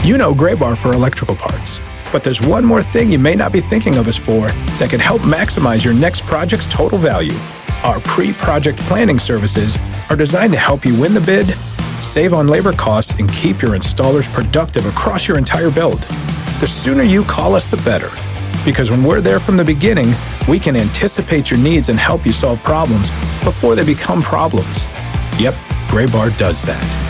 You know Gray Bar for electrical parts, but there's one more thing you may not be thinking of us for that can help maximize your next project's total value. Our pre-project planning services are designed to help you win the bid, save on labor costs, and keep your installers productive across your entire build. The sooner you call us, the better. Because when we're there from the beginning, we can anticipate your needs and help you solve problems before they become problems. Yep, Gray Bar does that.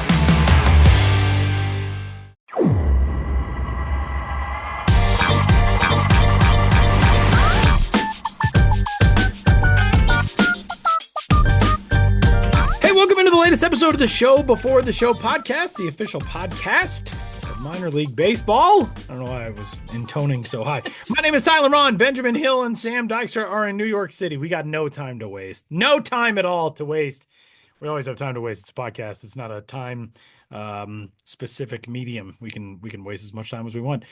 Welcome into the latest episode of the Show Before the Show podcast, the official podcast of minor league baseball. I don't know why I was intoning so high. My name is Tyler Ron. Benjamin Hill and Sam Dykstra are in New York City. We got no time to waste. No time at all to waste. We always have time to waste. It's a podcast. It's not a time specific medium. We can waste as much time as we want.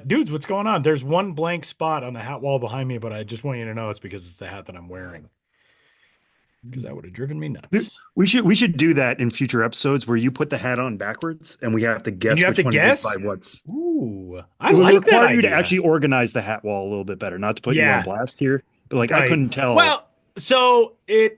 Dudes, what's going on? There's one blank spot on the hat wall behind me, but I just want you to know it's because it's the hat that I'm wearing. Because that would have driven me nuts. We should do that in future episodes where you put the hat on backwards and we have to guess. You have to guess by what's. Ooh, I like that. Require you to actually organize the hat wall a little bit better, not to put you on blast here. But like I couldn't tell. Well, so I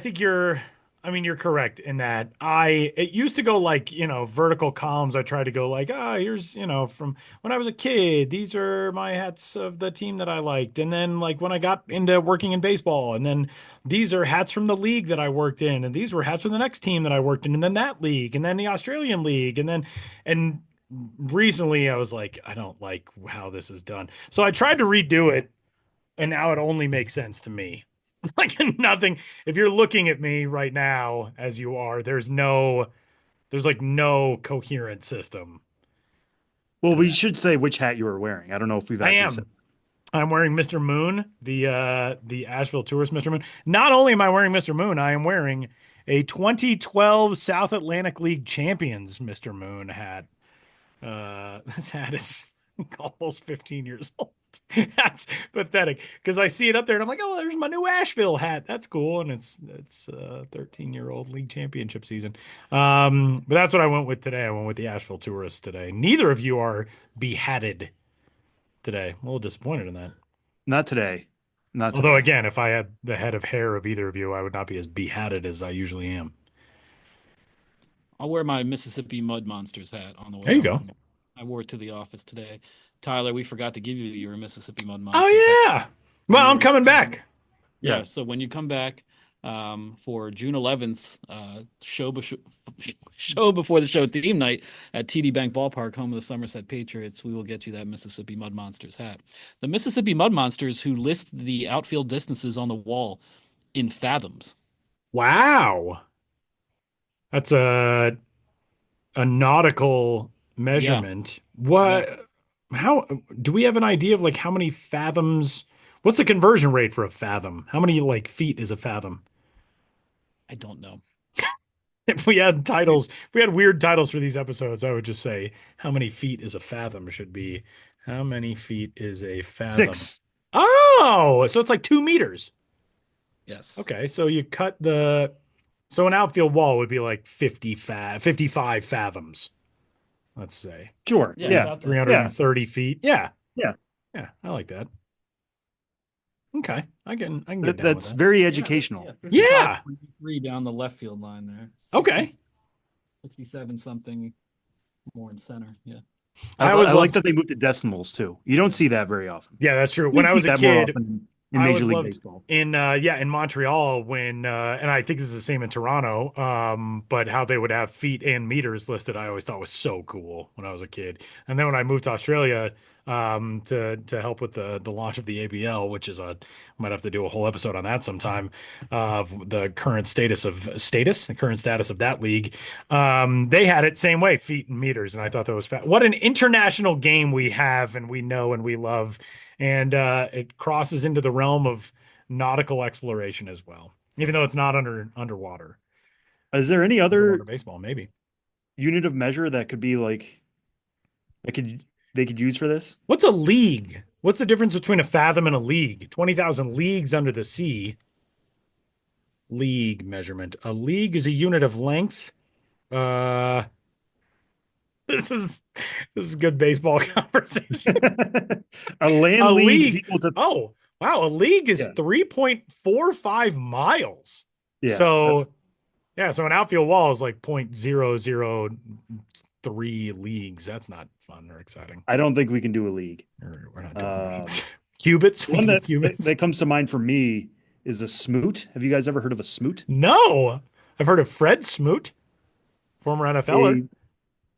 think you're correct in that it used to go like, vertical columns. I tried to go like, here's, from when I was a kid, these are my hats of the team that I liked. And then like when I got into working in baseball, and then these are hats from the league that I worked in. And these were hats from the next team that I worked in. And then that league, and then the Australian league. And recently I was like, I don't like how this is done. So I tried to redo it, and now it only makes sense to me. Like nothing. If you're looking at me right now as you are, there's like no coherent system. Well, we should say which hat you were wearing. I don't know if we've actually said. I'm wearing Mr. Moon, the Asheville Tourist Mr. Moon. Not only am I wearing Mr. Moon, I am wearing a 2012 South Atlantic League Champions Mr. Moon hat. This hat is almost 15 years old. That's pathetic because I see it up there and I'm like, oh, there's my new Asheville hat. That's cool. And it's 13-year-old league championship season. But that's what I went with today. I went with the Asheville Tourists today. Neither of you are behatted today. I'm a little disappointed in that. Not today. Although again, if I had the head of hair of either of you, I would not be as behatted as I usually am. I'll wear my Mississippi Mud Monsters hat on the way. There you go. I wore it to the office today. Tyler, we forgot to give you your Mississippi Mud Monsters. Oh, yeah. Well, I'm coming back. Yeah. So when you come back for June 11th, show before the show theme night at TD Bank Ballpark, home of the Somerset Patriots, we will get you that Mississippi Mud Monsters hat. The Mississippi Mud Monsters, who list the outfield distances on the wall in fathoms. Wow. That's a nautical measurement. Yeah. What? Yeah. How do we have an idea of like how many fathoms? What's the conversion rate for a fathom? How many like feet is a fathom? I don't know. If we had titles, if we had weird titles for these episodes, I would just say how many feet is a fathom should be. How many feet is a fathom? 6. Oh, so it's like 2 meters. Yes. Okay, so you cut so an outfield wall would be like 55 fathoms. Let's say. Sure. Yeah. 330 feet. Yeah. Yeah. Yeah. I like that. Okay. I can get down that's with that. Very educational. Yeah. 3 down the left field line there. 60, okay. 67 something more in center. Yeah. I like that they moved to decimals too. You don't see that very often. Yeah, that's true. When I was a kid, in Major League Baseball. In Montreal when and I think this is the same in Toronto, but how they would have feet and meters listed, I always thought was so cool when I was a kid. And then when I moved to Australia to help with the launch of the ABL, which is might have to do a whole episode on that sometime, of the current status of that league. They had it same way, feet and meters, and I thought that was what an international game we have and we know and we love. And it crosses into the realm of nautical exploration as well, even though it's not underwater. Is there any other baseball maybe unit of measure that could be like they could use for this? What's a league? What's the difference between a fathom and a league? 20,000 leagues under the sea. League measurement. A league is a unit of length. This is good baseball conversation. A land A league league. equal to Oh, wow. A league is yeah, 3.45 miles. yeah. So That's yeah, so an outfield wall is like 0.003 leagues. That's not fun or exciting. I don't think we can do a league. We're not doing Um, leagues. Cubits? We one can do that, cubits. that comes to mind for me is a smoot. Have you guys ever heard of a smoot? No. I've heard of Fred Smoot, former NFLer.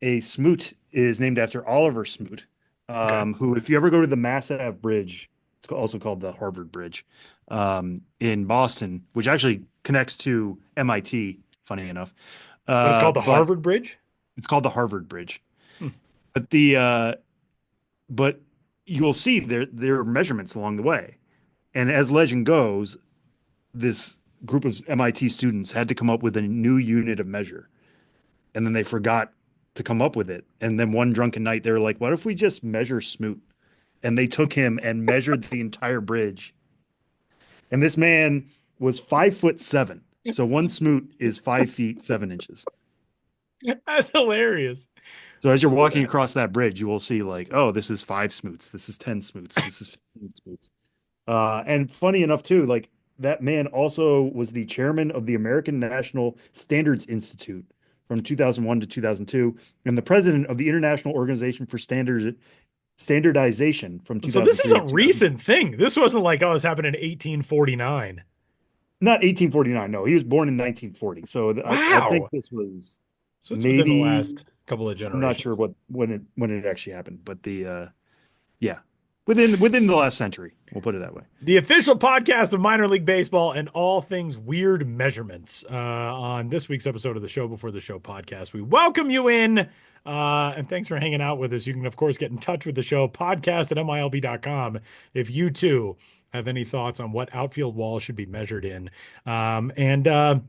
A a smoot is named after Oliver Smoot, Okay. who, if you ever go to the Mass Ave Bridge, it's also called the Harvard Bridge, in Boston, which actually connects to MIT, funny enough. But it's called the But Harvard Bridge. it's called the Harvard Bridge. Hmm. But but you'll see there are measurements along the way. And as legend goes, this group of MIT students had to come up with a new unit of measure. And then they forgot to come up with it. And then one drunken night, they were like, what if we just measure Smoot? And they took him and measured the entire bridge. And this man was 5'7". So one Smoot is 5 feet 7 inches. That's hilarious. So as you're walking across that bridge, you will see like, oh, this is 5 Smoots. This is 10 Smoots. This is 15 Smoots. And funny enough, too, like that man also was the chairman of the American National Standards Institute from 2001 to 2002, and the president of the International Organization for Standardization from So this is 2003 a to 2000. recent thing. This wasn't like, oh, this happened in 1849. Not 1849, no, he was born in 1940. So I think Wow. this was So it's within the maybe, last couple of I'm not sure generations. when it actually happened, but yeah, within the last century, we'll put it that way. The official podcast of minor league baseball and all things weird measurements. On this week's episode of the Show Before the Show podcast, we welcome you in. And thanks for hanging out with us. You can, of course, get in touch with the show, podcast at milb.com, if you too have any thoughts on what outfield walls should be measured in. And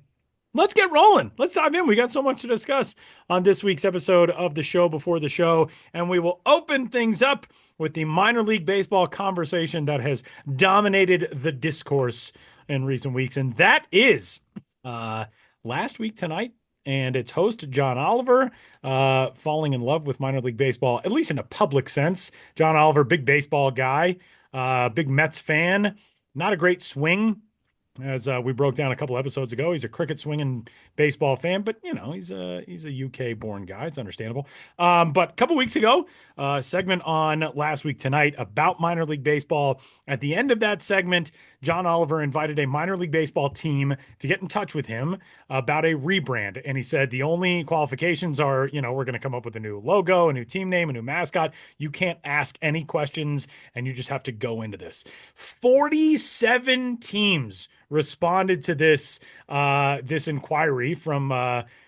let's get rolling. Let's dive in. We got so much to discuss on this week's episode of the Show Before the Show. And we will open things up with the minor league baseball conversation that has dominated the discourse in recent weeks. And that is last week tonight. And its host, John Oliver, falling in love with minor league baseball, at least in a public sense. John Oliver, big baseball guy, big Mets fan, not a great swing as we broke down a couple episodes ago. He's a cricket swinging baseball fan, but you know he's a UK born guy. It's understandable. But a couple weeks ago, segment on Last Week Tonight about minor league baseball. At the end of that segment, John Oliver invited a minor league baseball team to get in touch with him about a rebrand, and he said the only qualifications are, you know, we're going to come up with a new logo, a new team name, a new mascot. You can't ask any questions, and you just have to go into this. 47 teams responded to this inquiry from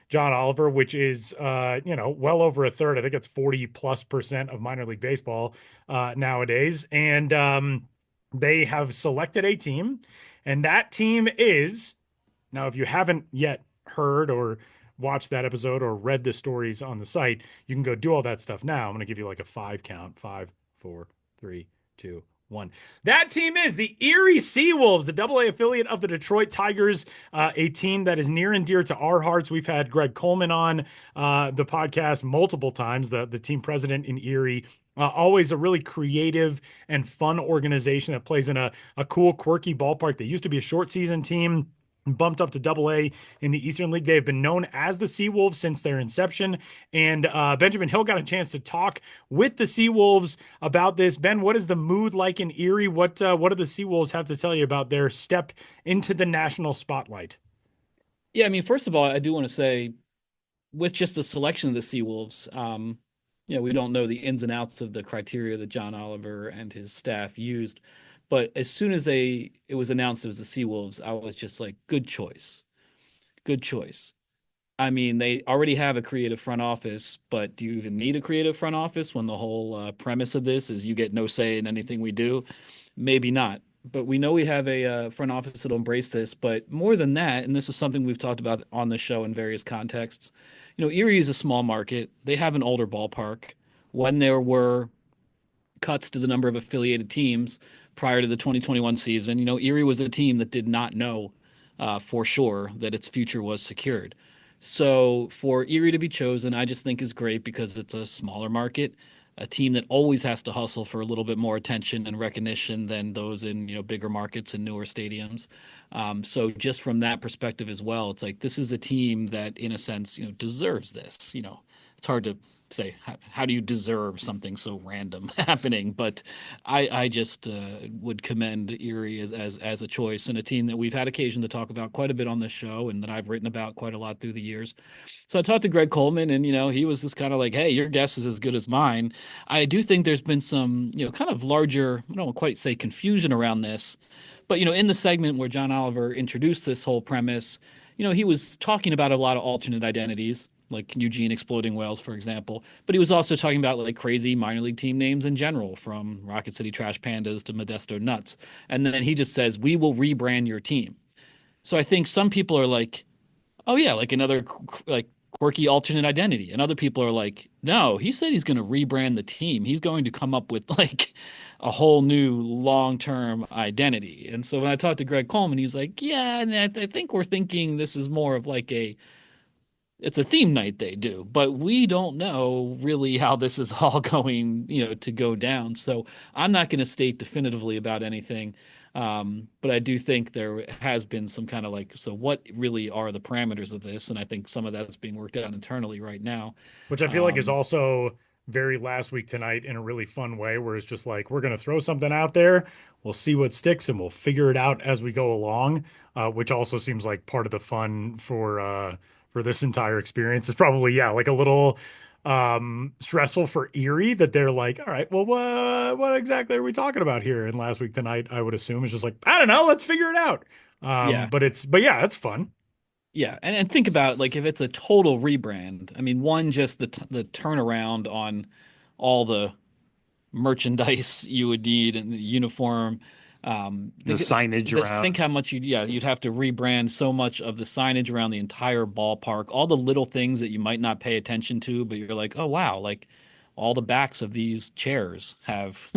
John Oliver, which is well over a third. I think it's 40+% of minor league baseball nowadays, and they have selected a team, and that team is, now if you haven't yet heard or watched that episode or read the stories on the site, you can go do all that stuff now. I'm going to give you like a 5 count: 5, 4, 3, 2, 1. That team is the Erie SeaWolves, the AA affiliate of the Detroit Tigers, a team that is near and dear to our hearts. We've had Greg Coleman on the podcast multiple times, the team president in Erie. Always a really creative and fun organization that plays in a cool, quirky ballpark. They used to be a short season team, bumped up to AA in the Eastern League. They have been known as the SeaWolves since their inception. And Benjamin Hill got a chance to talk with the SeaWolves about this. Ben, what is the mood like in Erie? What do the SeaWolves have to tell you about their step into the national spotlight? Yeah, I mean, first of all, I do want to say, with just the selection of the Seawolves, we don't know the ins and outs of the criteria that John Oliver and his staff used. But as soon as it was announced it was the Seawolves, I was just like, good choice. Good choice. I mean, they already have a creative front office, but do you even need a creative front office when the whole premise of this is you get no say in anything we do? Maybe not. But we know we have a front office that'll embrace this. But more than that, and this is something we've talked about on the show in various contexts, Erie is a small market. They have an older ballpark. When there were cuts to the number of affiliated teams prior to the 2021 season, Erie was a team that did not know for sure that its future was secured. So for Erie to be chosen, I just think is great because it's a smaller market, a team that always has to hustle for a little bit more attention and recognition than those in, bigger markets and newer stadiums. So just from that perspective as well, it's like this is a team that, in a sense, deserves this. It's hard to say how do you deserve something so random happening, but I just would commend Erie as a choice and a team that we've had occasion to talk about quite a bit on this show and that I've written about quite a lot through the years. So I talked to Greg Coleman, and he was just kind of like, "Hey, your guess is as good as mine." I do think there's been some kind of larger, I don't quite say confusion around this, but in the segment where John Oliver introduced this whole premise, he was talking about a lot of alternate identities, like Eugene Exploding Whales, for example. But he was also talking about like crazy minor league team names in general, from Rocket City Trash Pandas to Modesto Nuts. And then he just says, "We will rebrand your team." So I think some people are like, "Oh yeah, like another like quirky alternate identity," and other people are like, "No, he said he's going to rebrand the team. He's going to come up with like a whole new long-term identity." And so when I talked to Greg Coleman, he's like, "Yeah, and I think we're thinking this is more of like it's a theme night they do, but we don't know really how this is all going, to go down." So I'm not going to state definitively about anything. But I do think there has been some kind of like, so what really are the parameters of this? And I think some of that's being worked out internally right now. Which I feel like is Um, also very last week tonight in a really fun way, where it's just like we're going to throw something out there, we'll see what sticks, and we'll figure it out as we go along. Which also seems like part of the fun for this entire experience. It's probably like a little stressful for Erie that they're like, all right, well, what exactly are we talking about here? And last week tonight, I would assume is just like, I don't know, let's figure it out. yeah, But yeah, it's fun. yeah, and think about like if it's a total rebrand. I mean, one, just the turnaround on all the merchandise you would need and the uniform. The signage Think around. how much you'd have to rebrand so much of the signage around the entire ballpark, all the little things that you might not pay attention to, but you're like, oh wow, like all the backs of these chairs have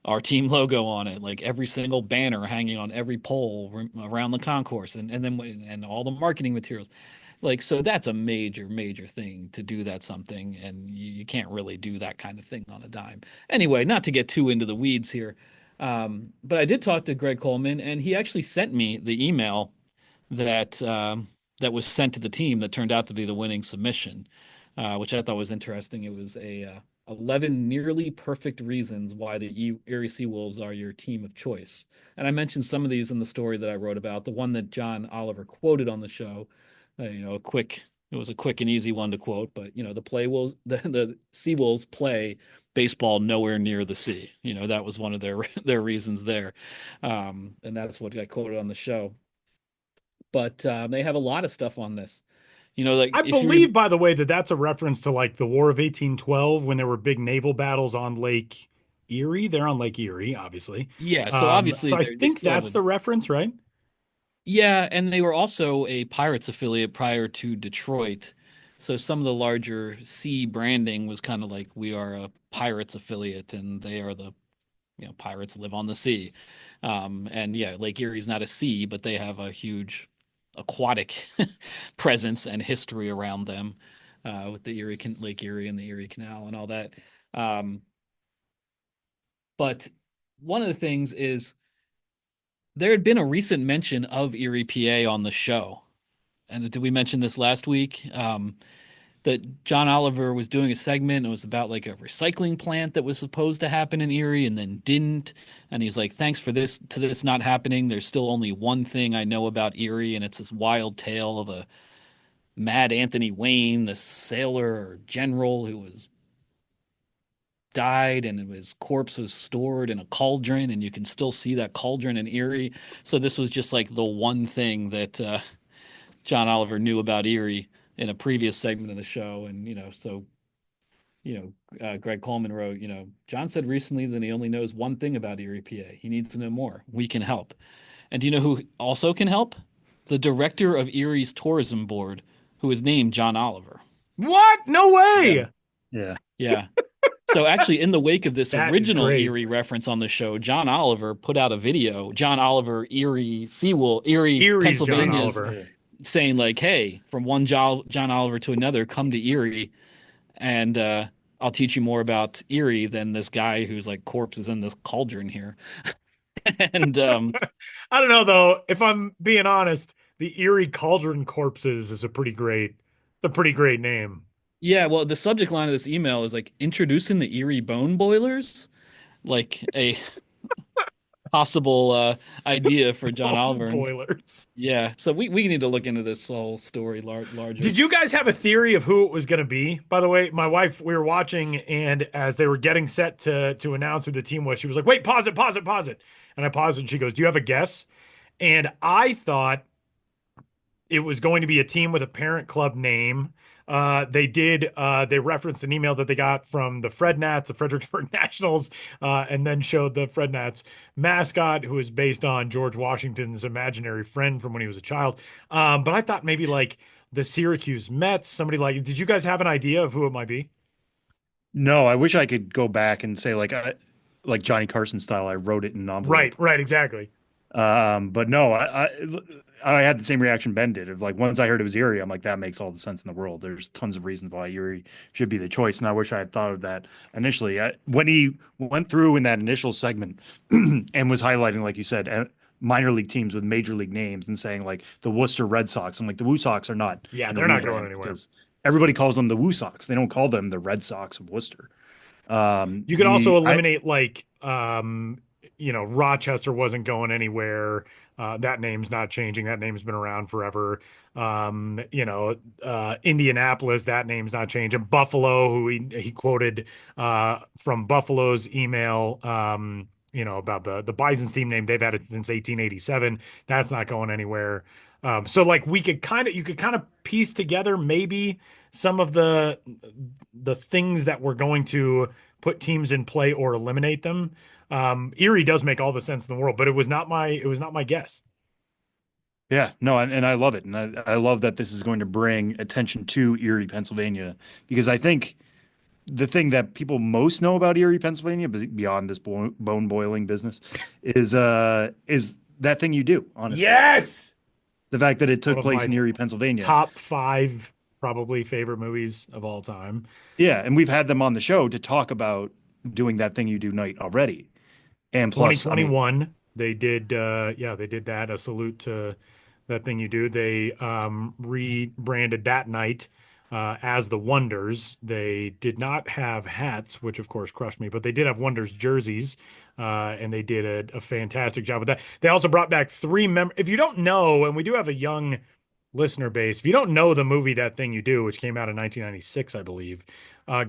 our team logo on it, like every single banner hanging on every pole around the concourse, and all the marketing materials. Like, so that's a major, major thing to do that something, and you can't really do that kind of thing on a dime. Anyway, not to get too into the weeds here, but I did talk to Greg Coleman, and he actually sent me the email that was sent to the team that turned out to be the winning submission, which I thought was interesting. It was a 11 nearly perfect reasons why the Erie Seawolves are your team of choice. And I mentioned some of these in the story that I wrote about. The one that John Oliver quoted on the show, it was a quick and easy one to quote, but the Seawolves play baseball nowhere near the sea. That was one of their their reasons there, and that's what I quoted on the show. But they have a lot of stuff on this. Like I if you read, believe, by the way, that that's a reference to like the War of 1812 when there were big naval battles on Lake Erie. They're on Lake Erie, obviously. yeah. So obviously So I they think still have that's a the reference, right? yeah, and they were also a Pirates affiliate prior to Detroit. So some of the larger C branding was kind of like we are a Pirates affiliate, and they are the pirates live on the sea. And yeah, Lake Erie's not a sea, but they have a huge aquatic presence and history around them, with the Lake Erie and the Erie Canal and all that. Um, but one of the things is there had been a recent mention of Erie, PA on the show. And did we mention this last week? That John Oliver was doing a segment. And it was about like a recycling plant that was supposed to happen in Erie and then didn't. And he's like, "Thanks for this not happening. There's still only one thing I know about Erie, and it's this wild tale of a mad Anthony Wayne, the sailor or general who was died, and his corpse was stored in a cauldron, and you can still see that cauldron in Erie." So this was just like the one thing that John Oliver knew about Erie in a previous segment of the show. And, Greg Coleman wrote, John said recently that he only knows one thing about Erie, PA. He needs to know more. We can help. And do you know who also can help? The director of Erie's tourism board, who is named John Oliver. What? No Yeah. way. Yeah. Yeah. So actually, in the wake of this That is original great. Erie reference on the show, John Oliver put out a video. John Oliver, Erie, SeaWolf, Erie, Erie's John Pennsylvania's Oliver. saying like, "Hey, from one John Oliver to another, come to Erie, and I'll teach you more about Erie than this guy who's like corpses in this cauldron here." And I don't know though. If I'm being honest, the Erie Cauldron Corpses is a pretty great name. yeah, well, the subject line of this email is like introducing the Erie Bone Boilers, like a possible idea for John Bone Oliver. And boilers. yeah, so we need to look into this whole story larger. Did you guys have a theory of who it was going to be? By the way, my wife, we were watching, and as they were getting set to announce who the team was, she was like, "Wait, pause it." And I paused, and she goes, "Do you have a guess?" And I thought it was going to be a team with a parent club name. They referenced an email that they got from the Frednats, the Fredericksburg Nationals, and then showed the Frednats mascot, who is based on George Washington's imaginary friend from when he was a child. But I thought maybe like the Syracuse Mets, somebody like, did you guys have an idea of who it might be? No, I wish I could go back and say like Johnny Carson style. I wrote it in an Right, envelope. right, exactly. But no, I had the same reaction Ben did. Of like once I heard it was Erie, I'm like that makes all the sense in the world. There's tons of reasons why Erie should be the choice, and I wish I had thought of that initially. When he went through in that initial segment and was highlighting, like you said, minor league teams with major league names and saying like the Worcester Red Sox. I'm like the Woo Sox are not Yeah, in the they're Woo not going family anywhere. because everybody calls them the Woo Sox. They don't call them the Red Sox of Worcester. You could also The I eliminate like Rochester wasn't going anywhere. That name's not changing. That name's been around forever. Indianapolis, that name's not changing. Buffalo, who he quoted from Buffalo's email, about the Bison's team name. They've had it since 1887. That's not going anywhere. So like you could kind of piece together maybe some of the things that were going to put teams in play or eliminate them. Erie does make all the sense in the world, but it was not my guess. Yeah, no, and I love it. And I love that this is going to bring attention to Erie, Pennsylvania, because I think the thing that people most know about Erie, Pennsylvania, beyond this bone boiling business, is that thing you do, honestly. Yes, The fact that it one took of place my in Erie, Pennsylvania. top five probably favorite movies of all time. Yeah, and we've had them on the show to talk about doing that thing you do night already. And plus, I mean, 2021, they did they did that. A salute to that thing you do. They rebranded that night as the Wonders. They did not have hats, which of course crushed me, but they did have Wonders jerseys, and they did a fantastic job with that. They also brought back three members. If you don't know, and we do have a young listener base, if you don't know the movie That Thing You Do, which came out in 1996, I believe,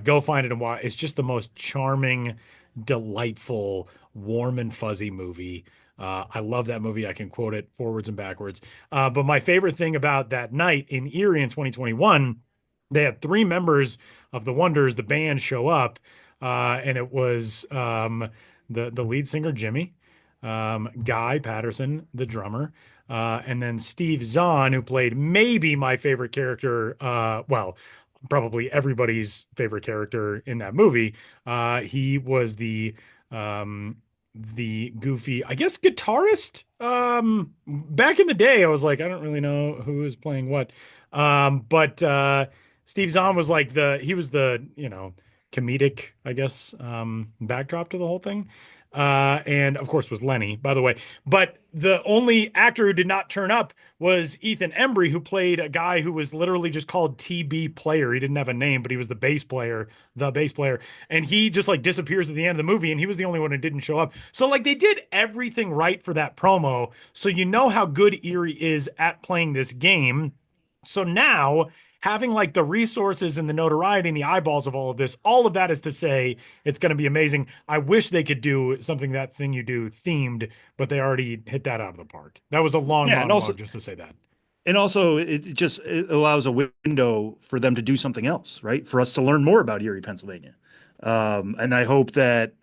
go find it and watch. It's just the most charming, delightful, warm and fuzzy movie. I love that movie. I can quote it forwards and backwards. But my favorite thing about that night in Erie in 2021, they had three members of the Wonders, the band, show up, and it was the lead singer Jimmy, Guy Patterson, the drummer, and then Steve Zahn, who played maybe my favorite character. Well, probably everybody's favorite character in that movie. He was the goofy, I guess, guitarist. Back in the day, I was like, I don't really know who was playing what. But Steve Zahn was like he was the, comedic, I guess, backdrop to the whole thing. And of course was Lenny, by the way. But the only actor who did not turn up was Ethan Embry, who played a guy who was literally just called TB Player. He didn't have a name, but he was the bass player. And he just like disappears at the end of the movie, and he was the only one who didn't show up. So like they did everything right for that promo. So you know how good Erie is at playing this game. So now having like the resources and the notoriety and the eyeballs of all of that is to say it's going to be amazing. I wish they could do something That Thing You Do themed, but they already hit that out of the park. That was a long yeah, monologue just to say that. and also it allows a window for them to do something else, right? For us to learn more about Erie, Pennsylvania. And I hope that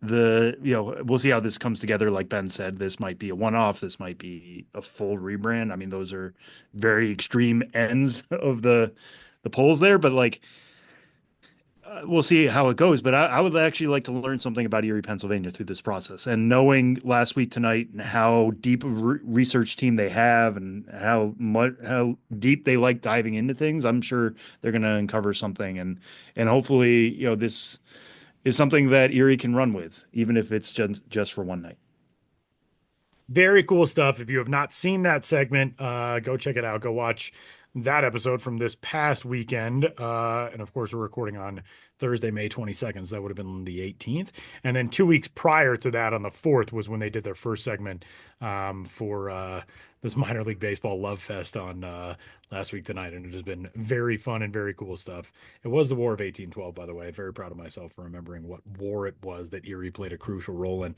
we'll see how this comes together. Like Ben said, this might be a one-off. This might be a full rebrand. I mean, those are very extreme ends of the polls there, but like we'll see how it goes. But I would actually like to learn something about Erie, Pennsylvania through this process. And knowing last week tonight and how deep of a research team they have and how deep they like diving into things, I'm sure they're going to uncover something. And hopefully, this is something that Erie can run with, even if it's just for one night. Very cool stuff. If you have not seen that segment, go check it out. Go watch that episode from this past weekend. And of course, we're recording on Thursday, May 22nd. So that would have been the 18th. And then 2 weeks prior to that, on the 4th, was when they did their first segment for this minor league baseball love fest on last week tonight. And it has been very fun and very cool stuff. It was the War of 1812, by the way. Very proud of myself for remembering what war it was that Erie played a crucial role in.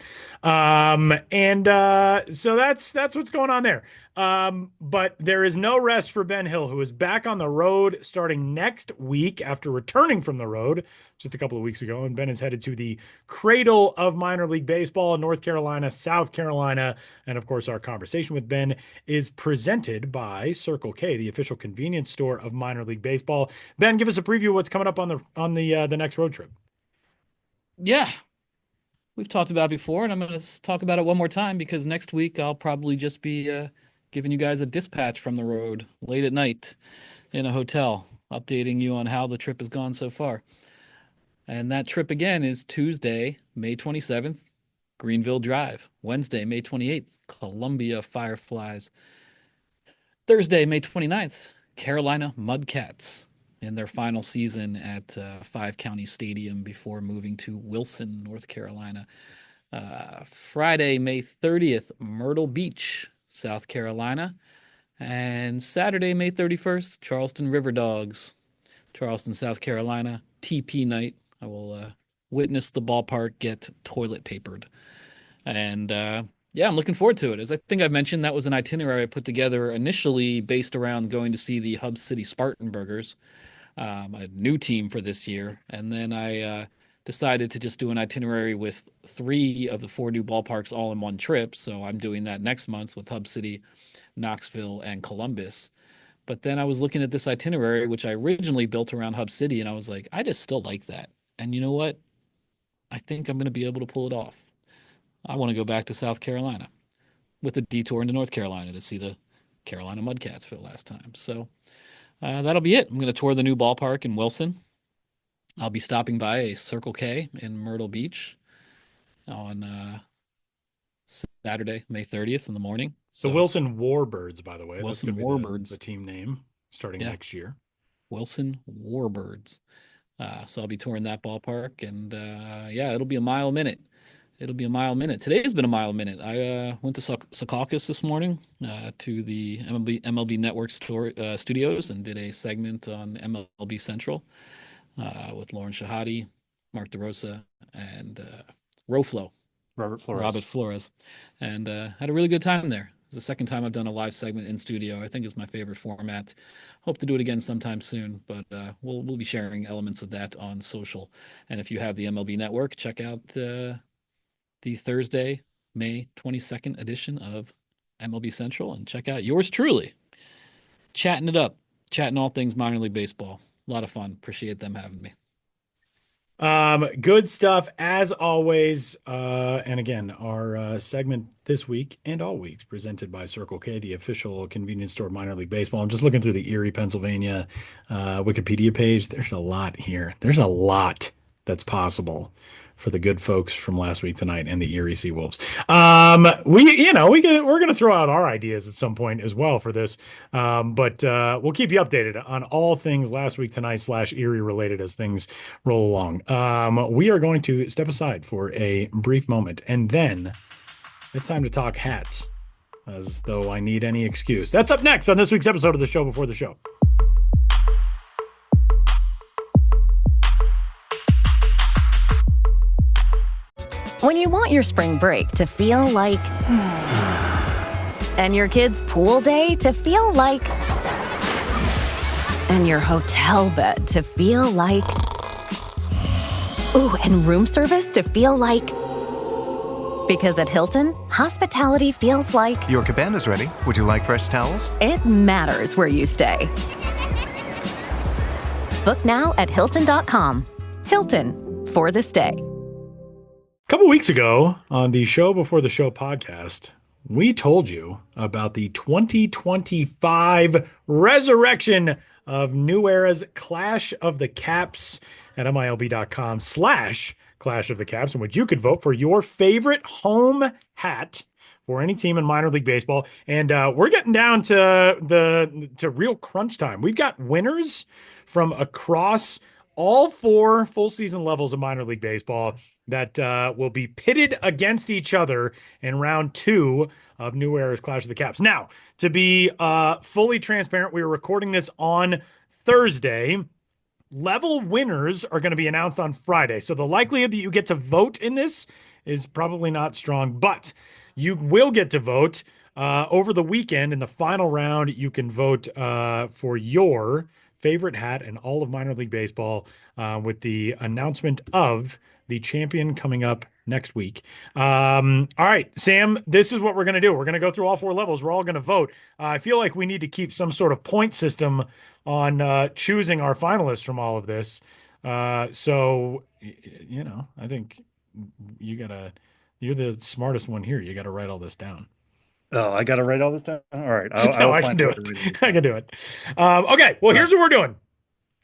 So that's what's going on there. But there is no rest for Ben Hill, who is back on the road starting next week after returning from the road just a couple of weeks ago. And Ben is headed to the cradle of minor league baseball in North Carolina, South Carolina. And of course, our conversation with Ben is presented by Circle K, the official convenience store of minor league baseball. Ben, give us a preview of what's coming up on the next road trip. Yeah, we've talked about it before, and I'm going to talk about it one more time because next week I'll probably just be giving you guys a dispatch from the road late at night in a hotel, updating you on how the trip has gone so far. And that trip again is Tuesday, May 27th, Greenville Drive. Wednesday, May 28th, Columbia Fireflies. Thursday, May 29th, Carolina Mudcats in their final season at Five County Stadium before moving to Wilson, North Carolina. Friday, May 30th, Myrtle Beach, South Carolina. And Saturday, May 31st, Charleston River Dogs, Charleston, South Carolina. TP night. I will witness the ballpark get toilet papered. And yeah, I'm looking forward to it. As I think I mentioned, that was an itinerary I put together initially based around going to see the Hub City Spartanburgers, a new team for this year. And then I decided to just do an itinerary with 3 of the 4 new ballparks all in one trip. So I'm doing that next month with Hub City, Knoxville, and Columbus. But then I was looking at this itinerary, which I originally built around Hub City, and I was like, I just still like that. And you know what? I think I'm going to be able to pull it off. I want to go back to South Carolina with a detour into North Carolina to see the Carolina Mudcats for the last time. So that'll be it. I'm going to tour the new ballpark in Wilson. I'll be stopping by a Circle K in Myrtle Beach on Saturday, May 30th in the morning. So, the Wilson Warbirds, by the way. Wilson That's gonna be Warbirds. the team name starting next year. Wilson Warbirds. So I'll be touring that ballpark, and yeah, it'll be a mile a minute. It'll be a mile a minute. Today has been a mile a minute. I went to Secaucus this morning to the MLB Network studios and did a segment on MLB Central with Lauren Shahadi, Mark DeRosa, and Robert Flores, and had a really good time there. It's the second time I've done a live segment in studio. I think it's my favorite format. Hope to do it again sometime soon, but we'll be sharing elements of that on social. And if you have the MLB Network, check out the Thursday, May 22nd edition of MLB Central, and check out yours truly, chatting it up, chatting all things minor league baseball. A lot of fun. Appreciate them having me. Good stuff as always. And again, our segment this week and all weeks presented by Circle K, the official convenience store of minor league baseball. I'm just looking through the Erie, Pennsylvania Wikipedia page. There's a lot here. There's a lot that's possible for the good folks from last week tonight and the Erie SeaWolves. We're going to throw out our ideas at some point as well for this. But we'll keep you updated on all things last week tonight / Erie related as things roll along. We are going to step aside for a brief moment, and then it's time to talk hats, as though I need any excuse. That's up next on this week's episode of the Show Before the Show. When you want your spring break to feel like and your kids' pool day to feel like and your hotel bed to feel like ooh, and room service to feel like, because at Hilton, hospitality feels like your cabana's ready. Would you like fresh towels? it matters where you stay. Book now at Hilton.com. Hilton, for the stay. A couple weeks ago on the Show Before the Show podcast, we told you about the 2025 resurrection of New Era's Clash of the Caps at MILB.com/Clash of the Caps, in which you could vote for your favorite home hat for any team in minor league baseball. And we're getting down to real crunch time. We've got winners from across all 4 full season levels of minor league baseball that will be pitted against each other in round 2 of New Era's Clash of the Caps. Now, to be fully transparent, we are recording this on Thursday. Level winners are going to be announced on Friday. So the likelihood that you get to vote in this is probably not strong, but you will get to vote over the weekend. In the final round, you can vote for your favorite hat in all of minor league baseball with the announcement of the champion coming up next week. All right, Sam, this is what we're going to do. We're going to go through all 4 levels. We're all going to vote. I feel like we need to keep some sort of point system on choosing our finalists from all of this. So, I think you're the smartest one here. You got to write all this down. Oh, I got to write all this down. All right, I can do it. I can do it. Okay, well, here's what we're doing.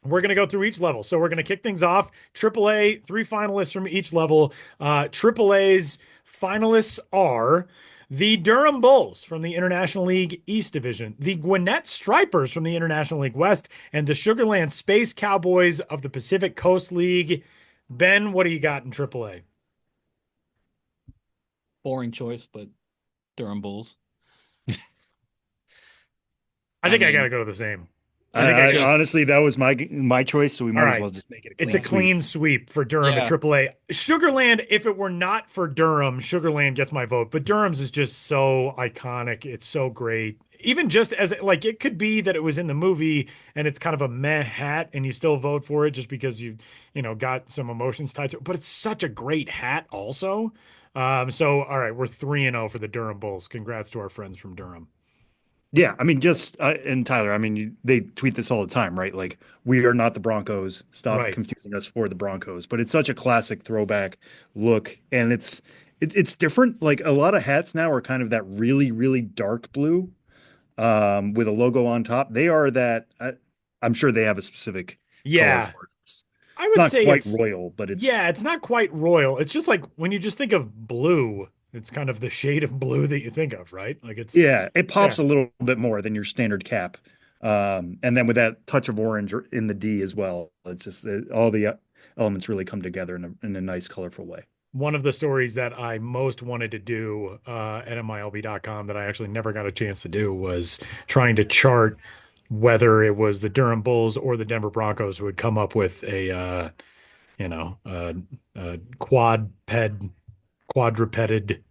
We're going to go through each level. So we're going to kick things off. AAA, 3 finalists from each level. AAA's finalists are the Durham Bulls from the International League East Division, the Gwinnett Stripers from the International League West, and the Sugarland Space Cowboys of the Pacific Coast League. Ben, what do you got in AAA? Boring choice, but Durham Bulls. I think I got to go to the same. Honestly, that was my choice, so we might as well just make it It's a clean sweep for Durham at AAA. Sugarland, if it were not for Durham, Sugarland gets my vote. But Durham's is just so iconic. It's so great. Even just as it could be that it was in the movie and it's kind of a meh hat and you still vote for it just because you've got some emotions tied to it. But it's such a great hat also. So all right, we're 3-0 for the Durham Bulls. Congrats to our friends from Durham. Yeah, I mean, and Tyler, I mean, they tweet this all the time, right? Like, we are not the Broncos. Stop confusing us for the Broncos. But it's such a classic throwback look, and it's different. Like, a lot of hats now are kind of that really, really dark blue, with a logo on top. They are that. I'm sure they have a specific color for it. I would say it's not quite royal, but it's not quite royal. It's just like when you just think of blue. It's kind of the shade of blue that you think of, right? Like it pops a little bit more than your standard cap. And then with that touch of orange in the D as well, it's just all the elements really come together in a nice, colorful way. One of the stories that I most wanted to do at MILB.com that I actually never got a chance to do was trying to chart whether it was the Durham Bulls or the Denver Broncos who would come up with a quadrupeded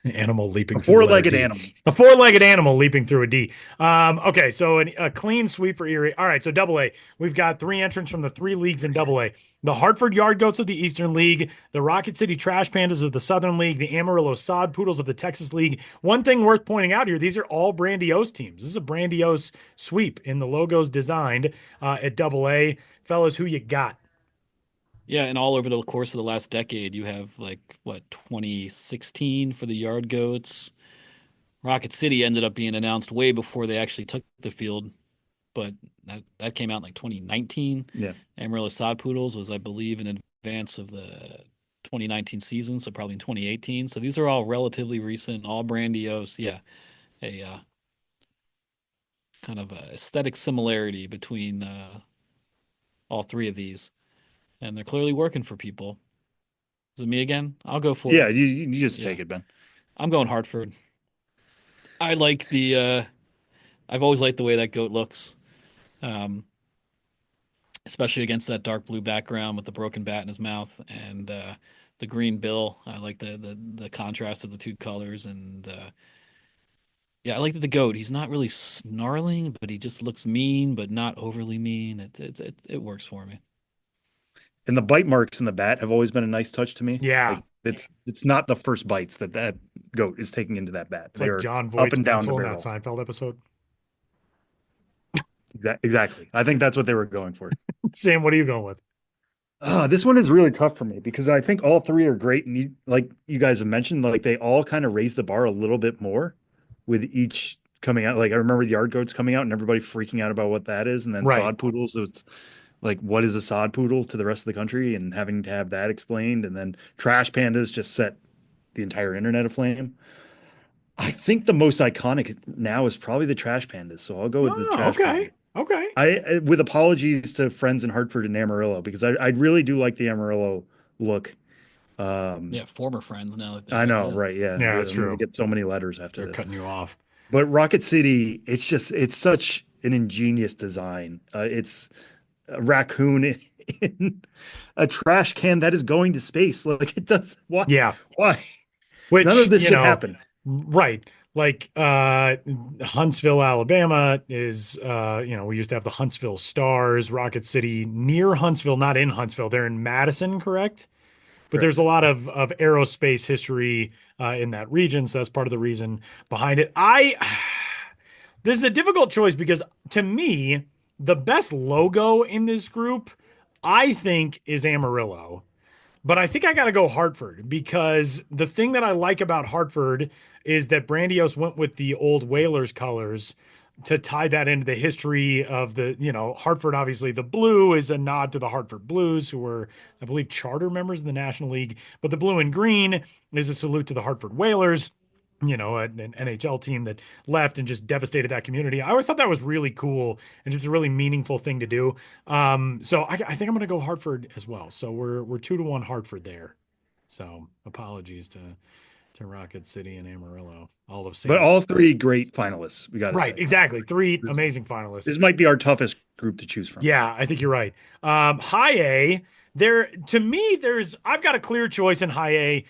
animal leaping through four-legged animal. A four-legged animal leaping through a D. Okay, so a clean sweep for Erie. All right, so AA. We've got 3 entrants from the 3 leagues in AA. The Hartford Yard Goats of the Eastern League, the Rocket City Trash Pandas of the Southern League, the Amarillo Sod Poodles of the Texas League. One thing worth pointing out here, these are all Brandiose teams. This is a Brandiose sweep in the logos designed at AA. Fellas, who you got? Yeah, and all over the course of the last decade, you have 2016 for the Yard Goats. Rocket City ended up being announced way before they actually took the field, but that came out in 2019. Yeah. Amarillo Sod Poodles was, I believe, in advance of the 2019 season, so probably in 2018. So these are all relatively recent, all Brandiose. Yeah, a kind of a aesthetic similarity between all 3 of these. And they're clearly working for people. Is it me again? I'll go for it. Yeah, you just take it, Ben. I'm going Hartford. I like I've always liked the way that goat looks. Especially against that dark blue background with the broken bat in his mouth and the green bill. I like the contrast of the 2 colors. And I like the goat. He's not really snarling, but he just looks mean, but not overly mean. It works for me. And the bite marks in the bat have always been a nice touch to me. Yeah. It's not the first bites that goat is taking into that bat. It's like John Voight's up and down the barrel. That Seinfeld episode. Exactly. I think that's what they were going for. Sam, what are you going with? This one is really tough for me because I think all three are great, and like you guys have mentioned, like they all kind of raise the bar a little bit more with each coming out. Like I remember the yard goats coming out and everybody freaking out about what that is, and then Right. sod poodles. So it's like, what is a sod poodle to the rest of the country, and having to have that explained, and then trash pandas just set the entire internet aflame. I think the most iconic now is probably the trash pandas, so I'll go with the Oh, trash okay. pandas. Okay. With apologies to friends in Hartford and Amarillo, because I really do like the Amarillo look. Um, Yeah, former friends now that I they know, yeah. right? Yeah, Yeah, I'm it's gonna true. get so many letters after They're this. cutting you off. But Rocket City, it's such an ingenious design. It's a raccoon in a trash can that is going to space. Like it does. Why? Yeah. Why? None Which, of this should happen. right. Like Huntsville, Alabama is we used to have the Huntsville Stars, Rocket City near Huntsville, not in Huntsville. They're in Madison, correct? But there's Correct. a lot of aerospace history in that region, so that's part of the reason behind it. I This is a difficult choice because to me, the best logo in this group, I think, is Amarillo. But I think I got to go Hartford because the thing that I like about Hartford is that Brandios went with the old Whalers colors to tie that into the history of Hartford. Obviously, the blue is a nod to the Hartford Blues, who were, I believe, charter members in the National League. But the blue and green is a salute to the Hartford Whalers, an NHL team that left and just devastated that community. I always thought that was really cool and just a really meaningful thing to do. So I think I'm going to go Hartford as well. So we're 2-1 Hartford there. So apologies to Rocket City and Amarillo, all of But St. all three great finalists, we got to Right, say. exactly. Three This amazing finalists. this might be our toughest group to choose from. Yeah, I think you're right. High A, to me, I've got a clear choice in high A.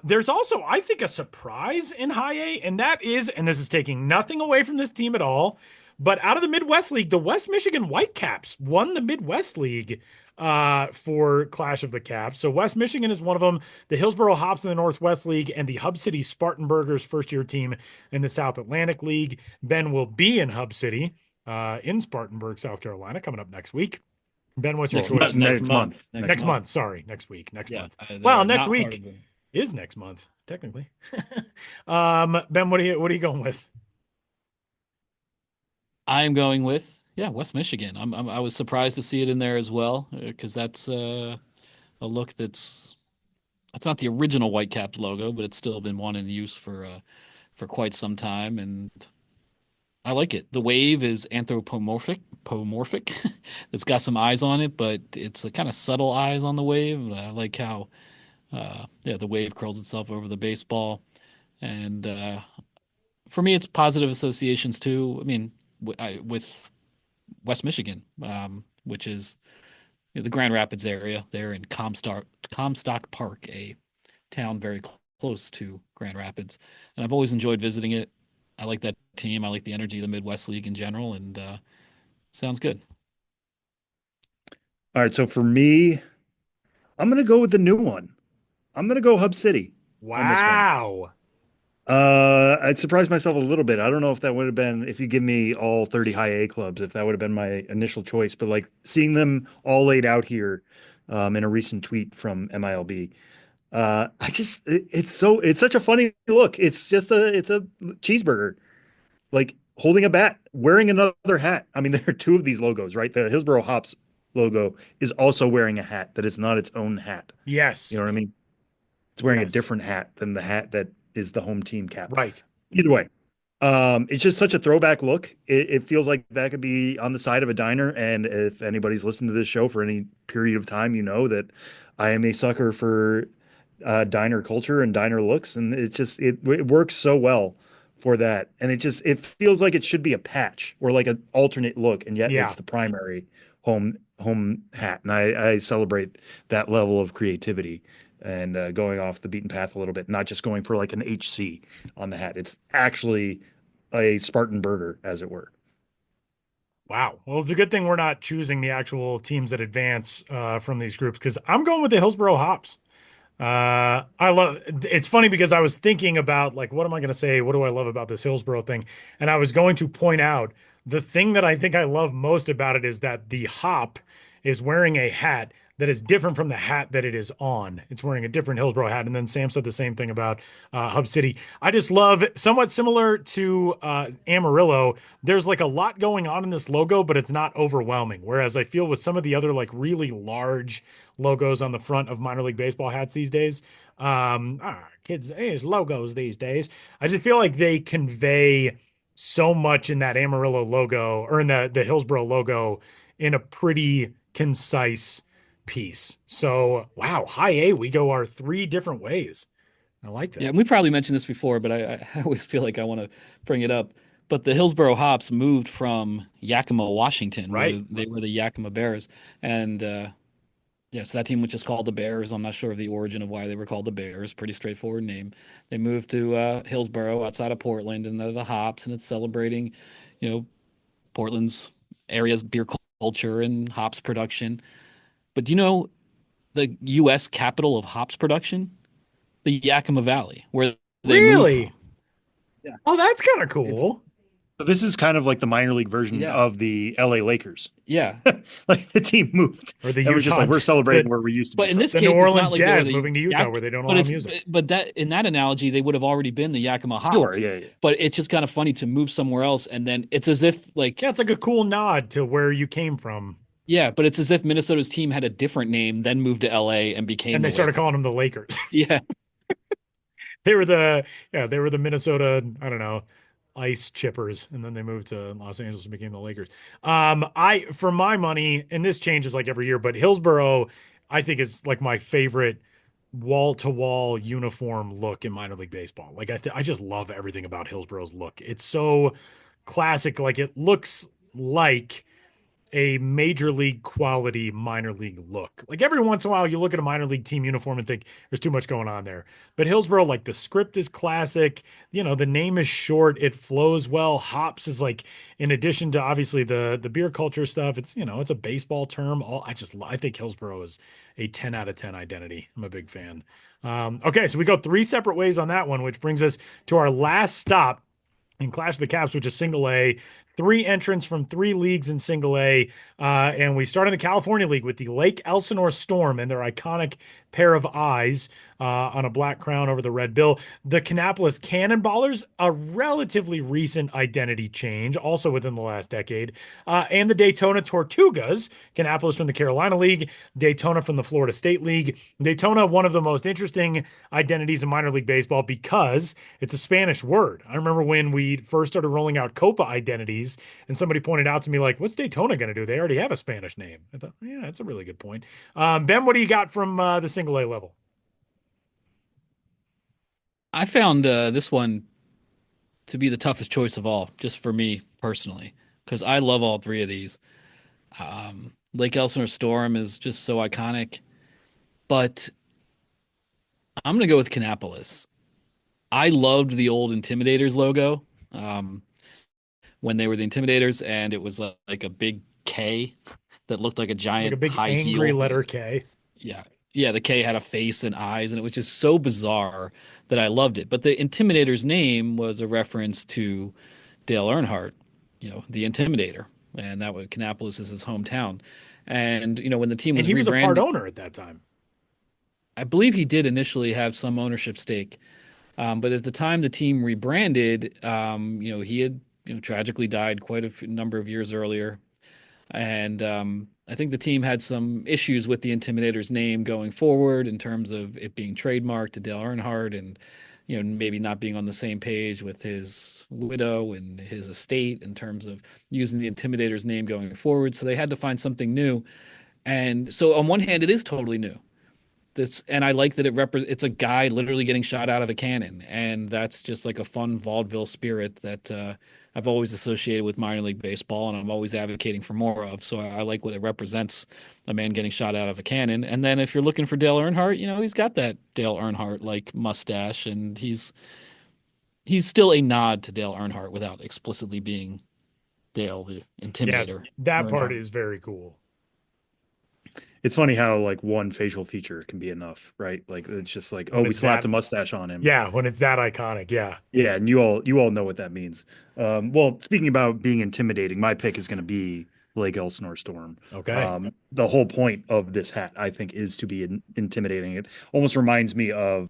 There's also, I think, a surprise in high A, and and this is taking nothing away from this team at all, but out of the Midwest League, the West Michigan Whitecaps won the Midwest League for Clash of the Caps. So West Michigan is one of them, the Hillsboro Hops in the Northwest League, and the Hub City Spartanburgers first year team in the South Atlantic League. Ben will be in Hub City in Spartanburg, South Carolina, coming up next week. Ben, what's your Next month, choice? Next month. Next month. Sorry, next week. Next Yeah, month. Well, they're next not part of week the. is next month, technically. Ben, what are you going with? I'm going with West Michigan. I was surprised to see it in there as well because that's a look that's not the original Whitecaps logo, but it's still been one in use for quite some time, and I like it. The wave is pomorphic. It's got some eyes on it, but it's a kind of subtle eyes on the wave. I like how the wave curls itself over the baseball, and for me, it's positive associations too. I mean, with West Michigan, which is the Grand Rapids area. They're in Comstock Park, a town very close to Grand Rapids, and I've always enjoyed visiting it. I like that team. I like the energy of the Midwest League in general, and sounds good. All right, so for me, I'm gonna go with the new one. I'm gonna go Hub City on this one. Wow. I surprised myself a little bit. I don't know if that would have been if you give me all 30 high A clubs, if that would have been my initial choice. But like seeing them all laid out here, in a recent tweet from MILB, it's such a funny look. It's a cheeseburger, like holding a bat, wearing another hat. I mean, there are two of these logos, right? The Hillsboro Hops logo is also wearing a hat that is not its own hat. You Yes. know what I mean? It's wearing a Yes. different hat than the hat that is the home team cap. Right. Either way, it's just such a throwback look. It feels like that could be on the side of a diner. And if anybody's listened to this show for any period of time, you know that I am a sucker for diner culture and diner looks, and it works so well for that. And it feels like it should be a patch or like an alternate look, and yet Yeah. it's the primary home hat. And I celebrate that level of creativity and going off the beaten path a little bit, not just going for like an HC on the hat. It's actually a Spartan burger, as it were. Wow. Well, it's a good thing we're not choosing the actual teams that advance from these groups because I'm going with the Hillsboro Hops. It's funny because I was thinking about like, what am I going to say? What do I love about this Hillsboro thing? And I was going to point out the thing that I think I love most about it is that the hop is wearing a hat that is different from the hat that it is on. It's wearing a different Hillsborough hat. And then Sam said the same thing about Hub City. I just love, somewhat similar to Amarillo, there's like a lot going on in this logo, but it's not overwhelming. Whereas I feel with some of the other like really large logos on the front of minor league baseball hats these days, kids, it's logos these days. I just feel like they convey so much in that Amarillo logo or in the Hillsborough logo in a pretty concise piece. So, wow, high A, we go our three different ways. I like Yeah, that. and we probably mentioned this before, but I always feel like I want to bring it up. But the Hillsborough Hops moved from Yakima, Washington, where Right. they were the Yakima Bears, and yeah, so that team was just called the Bears. I'm not sure of the origin of why they were called the Bears. Pretty straightforward name. They moved to Hillsborough outside of Portland, and they're the Hops, and it's celebrating, you know, Portland's area's beer culture and hops production. But do you know the U.S. capital of hops production? The Yakima Valley, where they moved from. Really? Yeah. Oh, that's kind of It's cool. So this is kind of like the minor league version yeah, of the LA Lakers. yeah. Like the team moved Or the and was just Utah, like, we're celebrating the, where we used to be But in from. this the New case, it's not Orleans like they were Jazz the moving to Utah Yak, where they don't but allow it's music. but that in that analogy, they would have already been the Yakima Sure, Hops. yeah, yeah. But it's just kind of funny to move somewhere else, and then it's as if like Yeah, it's like a cool nod to where you came from. yeah, but it's as if Minnesota's team had a different name, then moved to LA and became And the they started Lakers. calling them the Lakers. Yeah, They were the Minnesota, I don't know, ice chippers, and then they moved to Los Angeles and became the Lakers. I for my money, and this changes like every year, but Hillsborough, I think is like my favorite wall to wall uniform look in minor league baseball. Like I just love everything about Hillsborough's look. It's so classic. Like it looks like a major league quality minor league look. Like every once in a while, you look at a minor league team uniform and think there's too much going on there. But Hillsborough, like the script is classic. You know, the name is short. It flows well. Hops is like, in addition to obviously the beer culture stuff, it's, you know, it's a baseball term. I think Hillsborough is a 10 out of 10 identity. I'm a big fan. Okay, so we go three separate ways on that one, which brings us to our last stop in Clash of the Caps, which is single A. Three entrants from three leagues in single A. And we start in the California League with the Lake Elsinore Storm and their iconic pair of eyes on a black crown over the red bill. The Kannapolis Cannonballers, a relatively recent identity change, also within the last decade. And the Daytona Tortugas, Kannapolis from the Carolina League, Daytona from the Florida State League. Daytona, one of the most interesting identities in minor league baseball because it's a Spanish word. I remember when we first started rolling out Copa identities, and somebody pointed out to me, like, what's Daytona going to do? They already have a Spanish name. I thought, yeah, that's a really good point. Ben, what do you got from the single A level? I found this one to be the toughest choice of all, just for me personally, because I love all three of these. Lake Elsinore Storm is just so iconic, but I'm gonna go with Kannapolis. I loved the old Intimidators logo when they were the Intimidators, and it was like a big K that looked like a It's like a giant big high angry heel. letter K. Yeah. Yeah, the K had a face and eyes, and it was just so bizarre that I loved it. But the Intimidator's name was a reference to Dale Earnhardt, the Intimidator, and that was Kannapolis is his hometown. And when the team And was he was a part rebranded, owner at that time. I believe he did initially have some ownership stake, but at the time the team rebranded, he had tragically died quite a number of years earlier. And I think the team had some issues with the Intimidator's name going forward in terms of it being trademarked to Dale Earnhardt and, maybe not being on the same page with his widow and his estate in terms of using the Intimidator's name going forward. So they had to find something new. And so on one hand, it is totally new. And I like that it's a guy literally getting shot out of a cannon, and that's just like a fun vaudeville spirit that I've always associated with minor league baseball, and I'm always advocating for more of. So I like what it represents, a man getting shot out of a cannon. And then if you're looking for Dale Earnhardt, he's got that Dale Earnhardt like mustache, and he's still a nod to Dale Earnhardt without explicitly being Dale the Yeah, Intimidator that part Earnhardt. is very cool. It's funny how like one facial feature can be enough, right? Like it's just like, When oh, we it's slapped that, a mustache on him. yeah, when it's that iconic, yeah. Yeah, and you all know what that means. Well, speaking about being intimidating, my pick is going to be Lake Elsinore Storm. Okay. The whole point of this hat, I think, is to be intimidating. It almost reminds me of,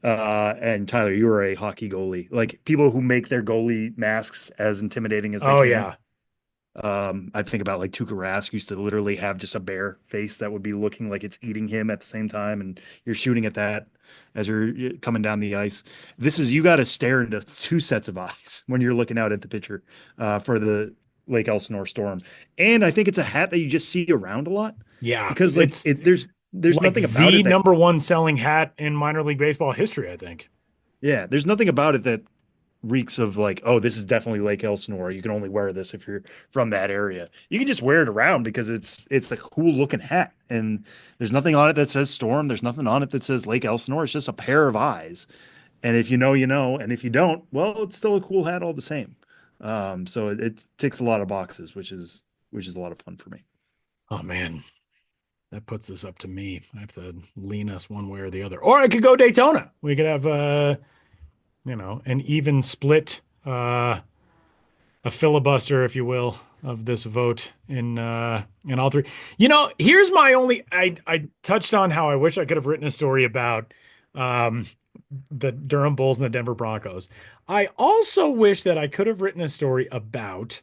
and Tyler, you were a hockey goalie, like people who make their goalie masks as intimidating as they Oh can. yeah. I think about like Tuukka Rask used to literally have just a bare face that would be looking like it's eating him at the same time, and you're shooting at that as you're coming down the ice. This is you got to stare into two sets of eyes when you're looking out at the pitcher for the Lake Elsinore Storm, and I think it's a hat that you just see around a lot Yeah. because like It's there's like nothing about the it that number one selling hat in minor league baseball history, I think. yeah, there's nothing about it that reeks of like, oh, this is definitely Lake Elsinore. You can only wear this if you're from that area. You can just wear it around because it's a cool looking hat. And there's nothing on it that says Storm. There's nothing on it that says Lake Elsinore. It's just a pair of eyes. And if you know, you know. And if you don't, well, it's still a cool hat all the same. So it ticks a lot of boxes, which is a lot of fun for me. Oh man. That puts this up to me. I have to lean us one way or the other. Or I could go Daytona. We could have an even split, a filibuster, if you will, of this vote in all three. Here's my only I touched on how I wish I could have written a story about um the Durham Bulls and the Denver Broncos. I also wish that I could have written a story about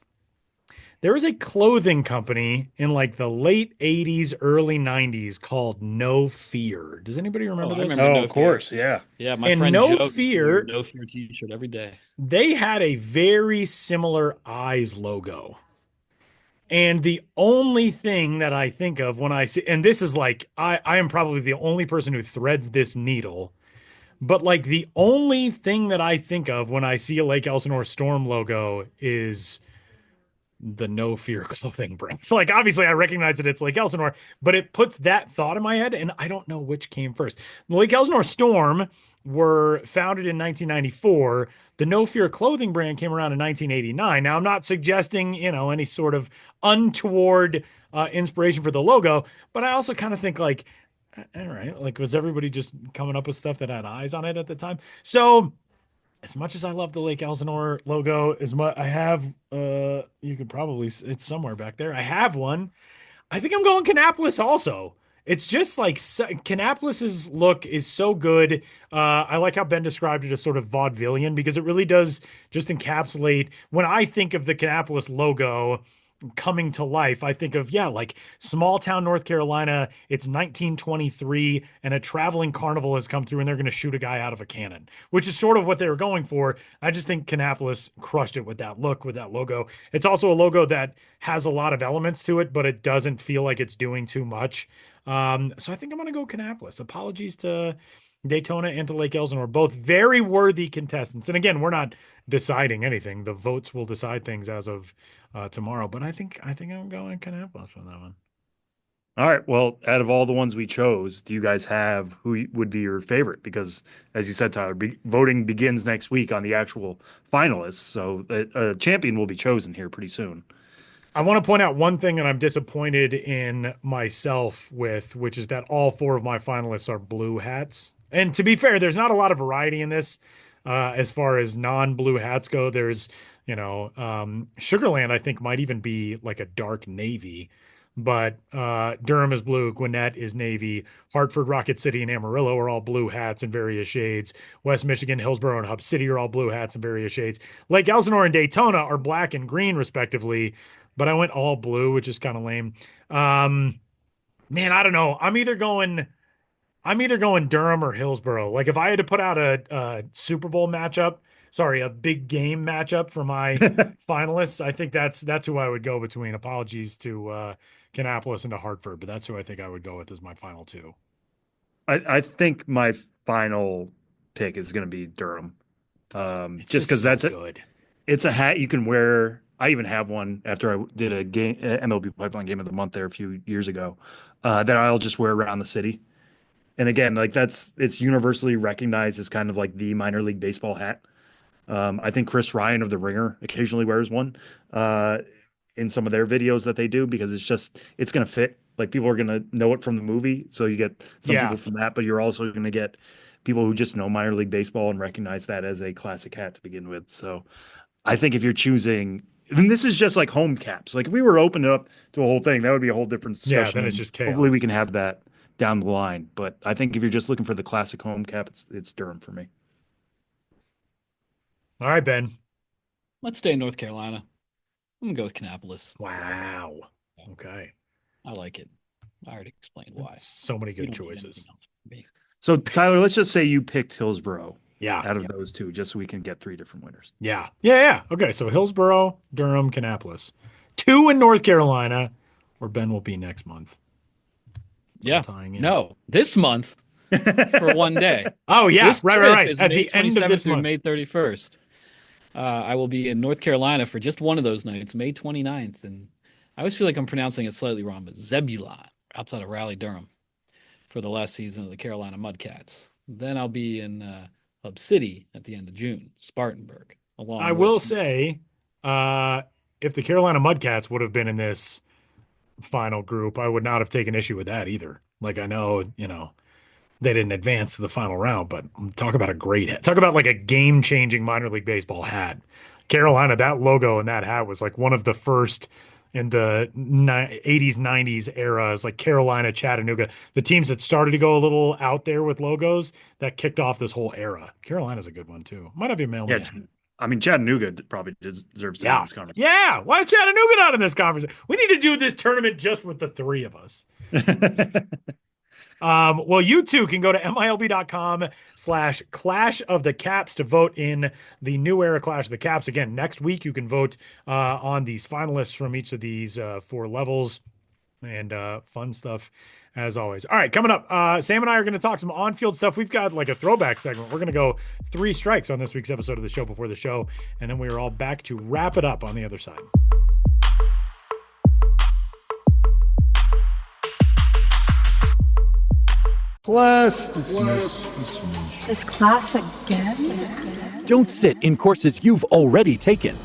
there was a clothing company in like the late 80s, early 90s called No Fear. Does anybody remember Oh, I this? remember Oh, No of Fear. course, yeah. Yeah, my And friend No Joe used to wear a Fear, No Fear t-shirt every day. they had a very similar eyes logo. And the only thing that I think of when I see, and this is like, I am probably the only person who threads this needle, but like the only thing that I think of when I see a Lake Elsinore Storm logo is the No Fear clothing brand. So like obviously I recognize that it's Lake Elsinore, but it puts that thought in my head and I don't know which came first. The Lake Elsinore Storm were founded in 1994. The No Fear clothing brand came around in 1989. Now I'm not suggesting, any sort of untoward inspiration for the logo, but I also kind of think like all right, like was everybody just coming up with stuff that had eyes on it at the time? So as much as I love the Lake Elsinore logo, as much I have, you could probably it's somewhere back there. I have one. I think I'm going Kannapolis also. It's just like Kannapolis's look is so good. I like how Ben described it as sort of vaudevillian because it really does just encapsulate when I think of the Kannapolis logo coming to life. I think of, yeah, like small town North Carolina. It's 1923 and a traveling carnival has come through and they're going to shoot a guy out of a cannon, which is sort of what they were going for. I just think Kannapolis crushed it with that look, with that logo. It's also a logo that has a lot of elements to it, but it doesn't feel like it's doing too much. So I think I'm going to go Kannapolis. Apologies to Daytona and to Lake Elsinore, both very worthy contestants. And again, we're not deciding anything. The votes will decide things as of tomorrow. But I think I'm going Kannapolis on that one. All right. Well, out of all the ones we chose, do you guys have who would be your favorite? Because, as you said, Tyler, voting begins next week on the actual finalists. So a champion will be chosen here pretty soon. I want to point out one thing that I'm disappointed in myself with, which is that all four of my finalists are blue hats. And to be fair, there's not a lot of variety in this as far as non-blue hats go. There's, Sugarland, I think, might even be like a dark navy. But Durham is blue, Gwinnett is navy, Hartford, Rocket City, and Amarillo are all blue hats in various shades. West Michigan, Hillsborough, and Hub City are all blue hats in various shades. Lake Elsinore and Daytona are black and green, respectively. But I went all blue, which is kind of lame. Man, I don't know. I'm either going Durham or Hillsborough. Like if I had to put out a Super Bowl matchup, sorry, a big game matchup for my finalists, I think that's who I would go between. Apologies to Kannapolis and to Hartford, but that's who I think I would go with as my final two. I think my final pick is going to be Durham. It's Just because so that's it. good. It's a hat you can wear. I even have one after I did a game, MLB Pipeline Game of the Month there a few years ago, that I'll just wear around the city. And again, like it's universally recognized as kind of like the minor league baseball hat. I think Chris Ryan of The Ringer occasionally wears one in some of their videos that they do because it's going to fit. Like people are going to know it from the movie. So you get some Yeah. people from that, but you're also going to get people who just know minor league baseball and recognize that as a classic hat to begin with. So I think if you're choosing then this is just like home caps. Like if we were opening it up to a whole thing, that would be a whole different discussion. Yeah, then it's and just chaos. Hopefully we can have that down the line. But I think if you're just looking for the classic home cap, it's Durham for me. All right, Ben. Let's stay in North Carolina. I'm gonna go with Kannapolis. Wow. Okay. I like it. I already explained why. So many We good don't need choices. anything else from me. So Tyler, let's just say you picked Hillsborough Yeah. out of those two, just so we can get 3 different winners. Yeah. Yeah. Okay. So Hillsborough, Durham, Kannapolis. 2 in North Carolina, where Ben will be next month. Yeah. Tying in. No, this month for one day. Oh, yeah. This Right. trip Right. is At May the end of 27th this through month. May 31st. I will be in North Carolina for just one of those nights, May 29th. And I always feel like I'm pronouncing it slightly wrong, but Zebulon, outside of Raleigh, Durham, for the last season of the Carolina Mudcats. Then I'll be in Hub City at the end of June, Spartanburg. I will say, if the Carolina Mudcats would have been in this final group, I would not have taken issue with that either. Like, I know, they didn't advance to the final round, but talk about a great hat. Talk about like a game-changing minor league baseball hat. Carolina, that logo and that hat was like one of the first in the 80s, 90s eras, like Carolina, Chattanooga, the teams that started to go a little out there with logos that kicked off this whole era. Carolina's a good one too. Might have your mailman. Yeah, I mean Chattanooga probably deserves to be in this conversation. Yeah. Why is Chattanooga not in this conversation? We need to do this tournament just with the 3 of us. Well, you too can go to MILB.com/Clash of the Caps to vote in the new era Clash of the Caps. Again, next week you can vote on these finalists from each of these 4 levels, and fun stuff as always. All right, coming up, Sam and I are going to talk some on-field stuff. We've got like a throwback segment. We're going to go 3 strikes on this week's episode of the show before the show, and then we are all back to wrap it up on the other side. Class dismissed. This class again? Don't sit in courses you've already taken.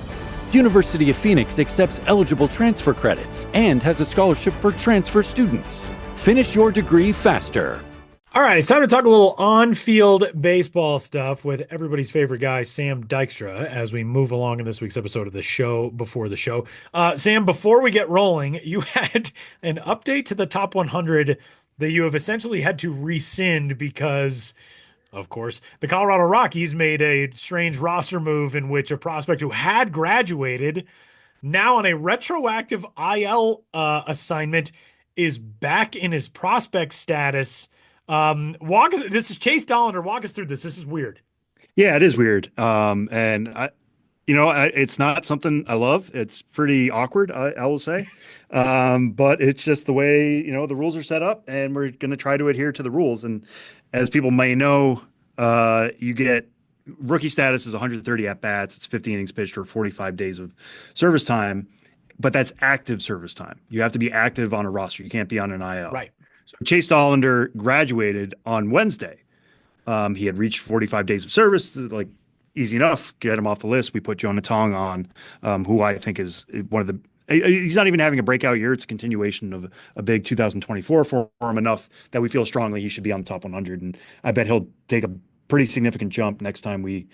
University of Phoenix accepts eligible transfer credits and has a scholarship for transfer students. Finish your degree faster. All right, it's time to talk a little on-field baseball stuff with everybody's favorite guy, Sam Dykstra, as we move along in this week's episode of the show before the show. Sam, before we get rolling, you had an update to the top 100 that you have essentially had to rescind because, of course, the Colorado Rockies made a strange roster move in which a prospect who had graduated, now on a retroactive IL assignment, is back in his prospect status. This is Chase Dollander. Walk us through this. This is weird. Yeah, it is weird. And it's not something I love. It's pretty awkward, I will say. But it's just the way, the rules are set up, and we're going to try to adhere to the rules. And as people may know, you get rookie status is 130 at bats. It's 50 innings pitched or 45 days of service time, but that's active service time. You have to be active on a roster. You can't be on an IL. Right. So Chase Dollander graduated on Wednesday. He had reached 45 days of service, like easy enough, get him off the list. We put Jonah Tong on, who I think is one of the, he's not even having a breakout year. It's a continuation of a big 2024 for him, enough that we feel strongly he should be on the top 100. And I bet he'll take a pretty significant jump next time we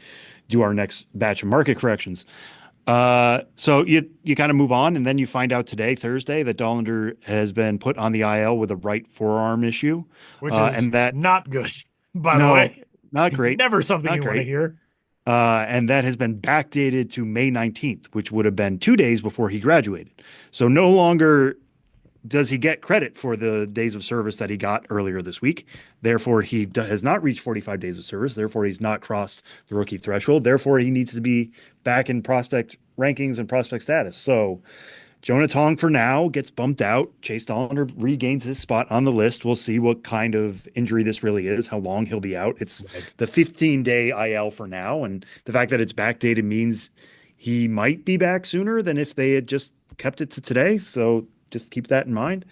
do our next batch of market corrections. So you kind of move on, and then you find out today, Thursday, that Dollander has been put on the IL with a right forearm issue, Which is and that not good, by the way. Not great. Never something Not you want to great. hear. And that has been backdated to May 19th, which would have been 2 days before he graduated. So no longer does he get credit for the days of service that he got earlier this week. Therefore, he has not reached 45 days of service. Therefore, he's not crossed the rookie threshold. Therefore, he needs to be back in prospect rankings and prospect status. So Jonah Tong for now gets bumped out. Chase Dollander regains his spot on the list. We'll see what kind of injury this really is, how long he'll be out. It's the 15-day IL for now. And the fact that it's backdated means he might be back sooner than if they had just kept it to today. So just keep that in mind.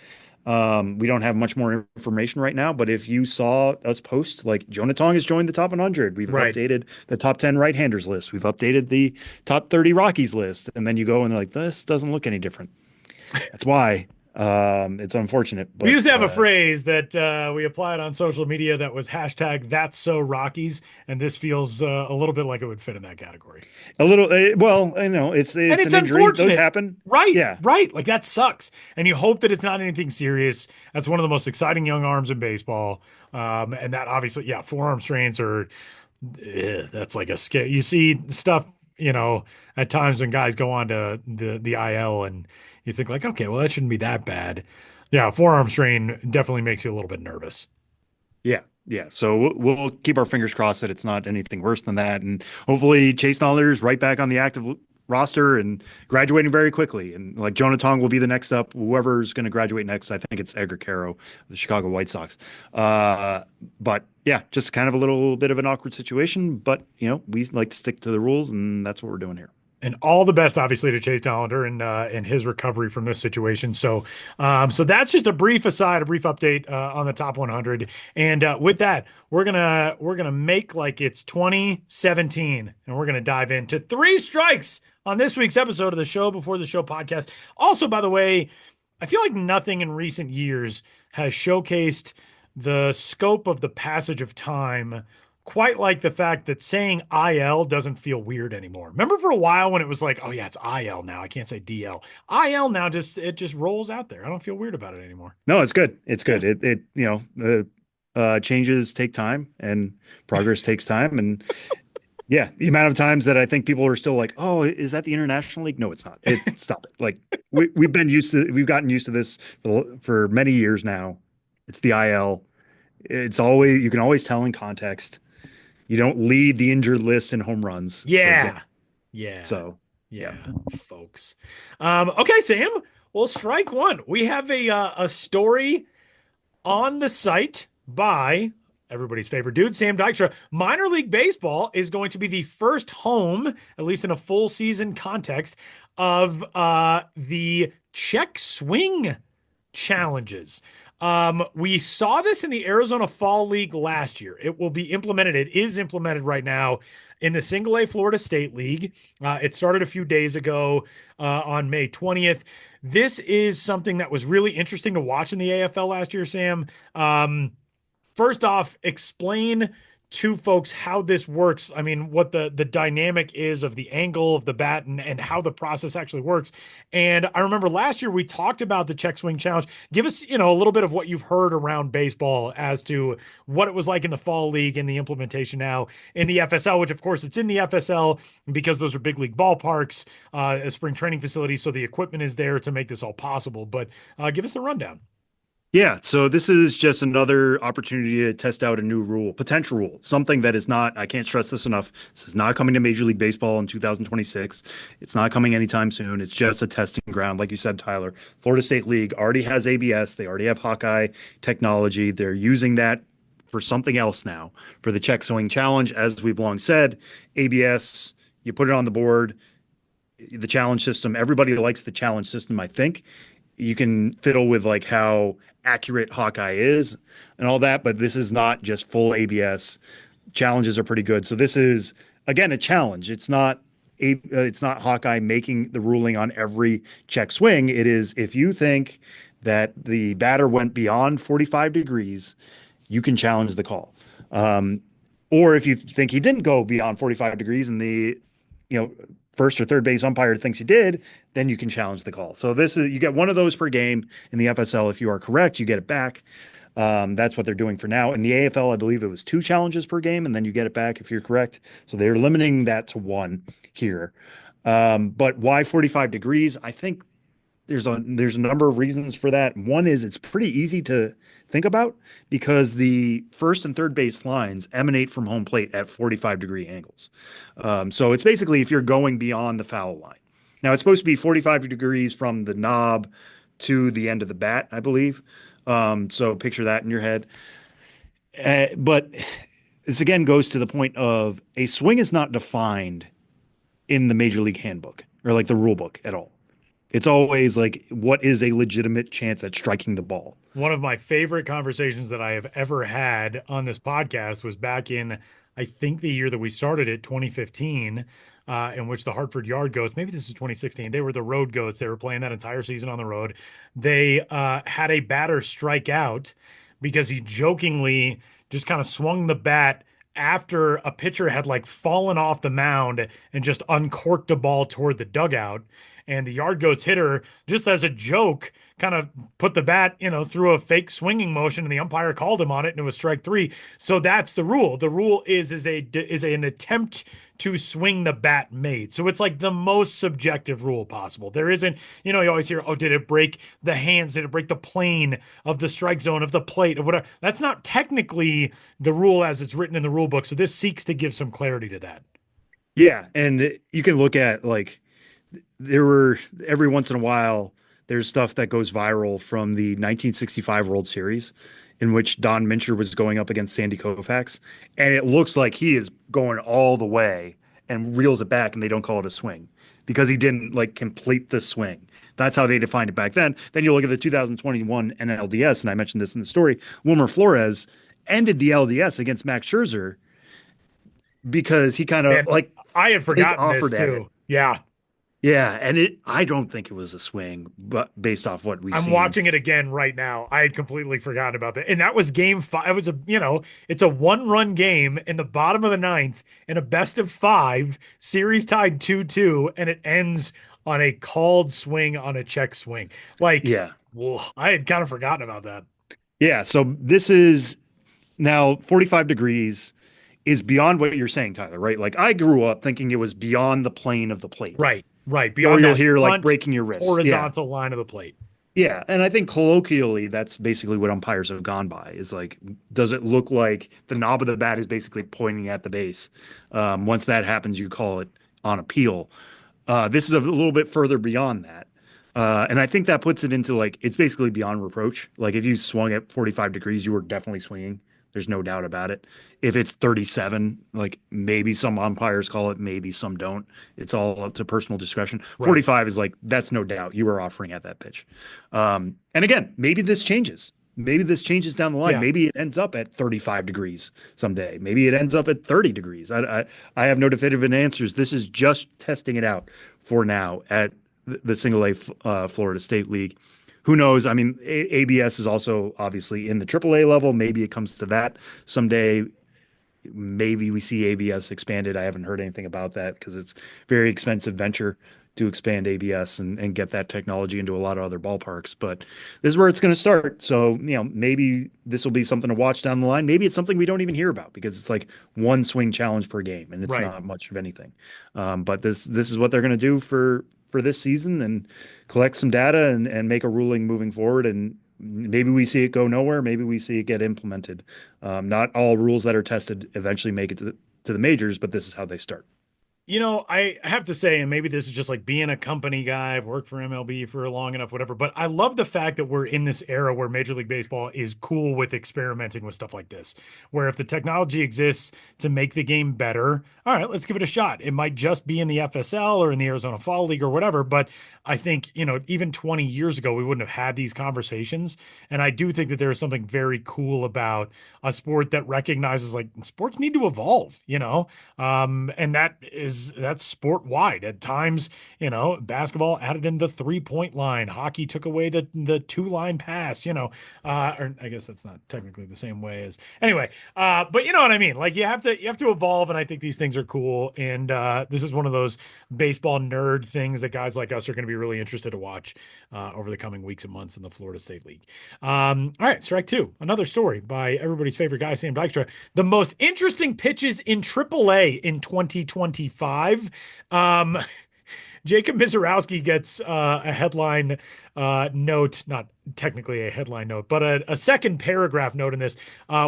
We don't have much more information right now, but if you saw us post, like Jonah Tong has joined the top 100, we've updated the top 10 right-handers list. We've updated the top 30 Rockies list. And then you go and like, this doesn't look any different. That's why It's unfortunate, but We used to have a phrase that we applied on social media that was hashtag that's so Rockies, and this feels a little bit like it would fit in that category. a little. Well, I know it's And it's an injury. Those unfortunate. happen. Right, Yeah. right. Like that sucks. And you hope that it's not anything serious. That's one of the most exciting young arms in baseball. And that obviously, yeah, forearm strains are, that's like a scare. You see stuff, at times when guys go on to the IL and you think like, okay, well, that shouldn't be that bad. Yeah, forearm strain definitely makes you a little bit nervous. Yeah. Yeah. So we'll keep our fingers crossed that it's not anything worse than that. And hopefully Chase Noller's right back on the active roster and graduating very quickly. And like Jonah Tong will be the next up. Whoever's going to graduate next, I think it's Edgar Caro, the Chicago White Sox. But yeah, just kind of a little bit of an awkward situation. But, we like to stick to the rules, and that's what we're doing here. And all the best, obviously, to Chase Dollander and his recovery from this situation. So that's just a brief aside, a brief update on the top 100. And with that, we're gonna make like it's 2017, and we're gonna dive into 3 strikes on this week's episode of the Show Before the Show podcast. Also, by the way, I feel like nothing in recent years has showcased the scope of the passage of time quite like the fact that saying IL doesn't feel weird anymore. Remember for a while when it was like, oh yeah, it's IL now. I can't say DL. IL now it just rolls out there. I don't feel weird about it anymore. No, it's good. It's good. The changes take time and progress takes time. And yeah, the amount of times that I think people are still like, oh, is that the International League? No, it's not. Stop it. Like we've gotten used to this for many years now. It's the IL. You can always tell in context. You don't lead the injured list in home runs. Yeah. Yeah. So, yeah, folks. Okay, Sam. Well, strike one. We have a story on the site by everybody's favorite dude, Sam Dykstra. Minor League Baseball is going to be the first home, at least in a full season context, of the check swing challenges. We saw this in the Arizona Fall League last year. It will be implemented. It is implemented right now in the Single A Florida State League. It started a few days ago on May 20th. This is something that was really interesting to watch in the AFL last year, Sam. First off, explain to folks how this works. I mean, what the dynamic is of the angle of the bat and how the process actually works. And I remember last year we talked about the check swing challenge. Give us, a little bit of what you've heard around baseball as to what it was like in the fall league and the implementation now in the FSL, which of course it's in the FSL because those are big league ballparks, spring training facilities. So the equipment is there to make this all possible. But give us the rundown. Yeah, so this is just another opportunity to test out a new rule, potential rule, something that is not, I can't stress this enough. This is not coming to Major League Baseball in 2026. It's not coming anytime soon. It's just a testing ground. Like you said, Tyler, Florida State League already has ABS. They already have Hawkeye technology. They're using that for something else now for the check swing challenge. As we've long said, ABS, you put it on the board, the challenge system, everybody likes the challenge system, I think. You can fiddle with like how accurate Hawkeye is and all that, but this is not just full ABS. Challenges are pretty good. So this is again a challenge. It's not Hawkeye making the ruling on every check swing. It is if you think that the batter went beyond 45 degrees, you can challenge the call. Or if you think he didn't go beyond 45 degrees and the first or third base umpire thinks you did, then you can challenge the call. So you get one of those per game in the FSL. If you are correct, you get it back. That's what they're doing for now. In the AFL, I believe it was 2 challenges per game, and then you get it back if you're correct. So they're limiting that to 1 here. But why 45 degrees? I think there's a number of reasons for that. One is it's pretty easy to think about because the first and third base lines emanate from home plate at 45-degree angles. So it's basically if you're going beyond the foul line. Now, it's supposed to be 45 degrees from the knob to the end of the bat, I believe. So picture that in your head. But this again goes to the point of a swing is not defined in the Major League Handbook or like the rule book at all. It's always like, what is a legitimate chance at striking the ball? One of my favorite conversations that I have ever had on this podcast was back in, I think, the year that we started it, 2015, in which the Hartford Yard Goats, maybe this is 2016, they were the road goats. They were playing that entire season on the road. They had a batter strike out because he jokingly just kind of swung the bat after a pitcher had like fallen off the mound and just uncorked a ball toward the dugout. And the Yard Goats hitter, just as a joke, kind of put the bat, through a fake swinging motion, and the umpire called him on it, and it was strike three. So that's the rule. The rule is an attempt to swing the bat made. So it's like the most subjective rule possible. There isn't, you always hear, oh, did it break the hands? Did it break the plane of the strike zone of the plate of whatever? That's not technically the rule as it's written in the rule book. So this seeks to give some clarity to that. Yeah, and you can look at like there were every once in a while there's stuff that goes viral from the 1965 World Series in which Don Mincher was going up against Sandy Koufax, and it looks like he is going all the way and reels it back, and they don't call it a swing because he didn't like complete the swing. That's how they defined it back then. Then you look at the 2021 NLDS, and I mentioned this in the story. Wilmer Flores ended the LDS against Max Scherzer because he kind of like I had forgotten this too. Yeah. Yeah, and I don't think it was a swing, but based off what we've I'm seen. watching it again right now. I had completely forgotten about that. And that was game 5. It was it's a 1-run game in the bottom of the 9th in a best of 5, series tied 2-2, and it ends on a called swing on a check swing. Like, yeah, whoa, I had kind of forgotten about that. Yeah, so this is now 45 degrees is beyond what you're saying, Tyler, right? Like I grew up thinking it was beyond the plane of the plate. Right. Or Beyond you'll that hear like front breaking your wrist. horizontal line of the plate. Yeah, and I think colloquially that's basically what umpires have gone by is like, does it look like the knob of the bat is basically pointing at the base? Once that happens, you call it on appeal. This is a little bit further beyond that. And I think that puts it into like, it's basically beyond reproach. Like if you swung at 45 degrees, you were definitely swinging. There's no doubt about it. If it's 37, like maybe some umpires call it, maybe some don't. It's all up to personal discretion. Right. 45 is like, that's no doubt. You were offering at that pitch. And again, maybe this changes. Maybe this changes down the line. Yeah. Maybe it ends up at 35 degrees someday. Maybe it ends up at 30 degrees. I have no definitive answers. This is just testing it out for now at the single A Florida State League. Who knows? I mean, ABS is also obviously in the AAA level. Maybe it comes to that someday. Maybe we see ABS expanded. I haven't heard anything about that because it's a very expensive venture to expand ABS and get that technology into a lot of other ballparks. But this is where it's going to start. So, maybe this will be something to watch down the line. Maybe it's something we don't even hear about because it's like one swing challenge per game and it's not much of anything. But this is what they're going to do for this season and collect some data and make a ruling moving forward. And maybe we see it go nowhere. Maybe we see it get implemented. Not all rules that are tested eventually make it to the majors, but this is how they start. I have to say, and maybe this is just like being a company guy, I've worked for MLB for long enough, whatever, but I love the fact that we're in this era where Major League Baseball is cool with experimenting with stuff like this, where if the technology exists to make the game better, all right, let's give it a shot. It might just be in the FSL or in the Arizona Fall League or whatever, but I think, even 20 years ago, we wouldn't have had these conversations. And I do think that there is something very cool about a sport that recognizes like sports need to evolve, and that's sport wide. At times, basketball added in the 3-point line. Hockey took away the 2-line pass, or I guess that's not technically the same way as anyway. But you know what I mean? Like you have to evolve. And I think these things are cool. And this is one of those baseball nerd things that guys like us are going to be really interested to watch over the coming weeks and months in the Florida State League. All right. Strike 2, another story by everybody's favorite guy, Sam Dykstra. The most interesting pitches in AAA in 2025. Jacob Mizorowski gets a headline note, not technically a headline note, but a second paragraph note in this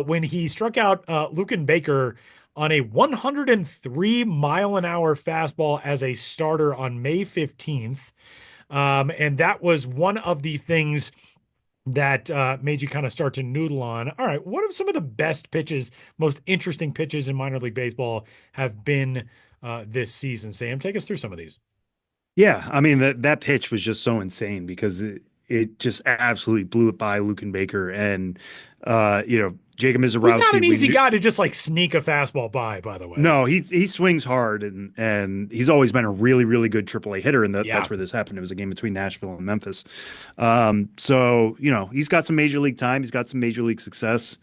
when he struck out Lucan Baker on a 103-mile-an-hour fastball as a starter on May 15th. And that was one of the things that made you kind of start to noodle on. All right, what are some of the best pitches, most interesting pitches in minor league baseball have been this season? Sam, take us through some of these. Yeah, I mean that pitch was just so insane because it it just absolutely blew it by Luke and Baker. And, Jacob He's not an Mizorowski, easy guy to just like sneak a fastball by the way. no, he swings hard, and he's always been a really, really good AAA hitter, and Yeah. that's where this happened. It was a game between Nashville and Memphis. So he's got some major league time, he's got some major league success.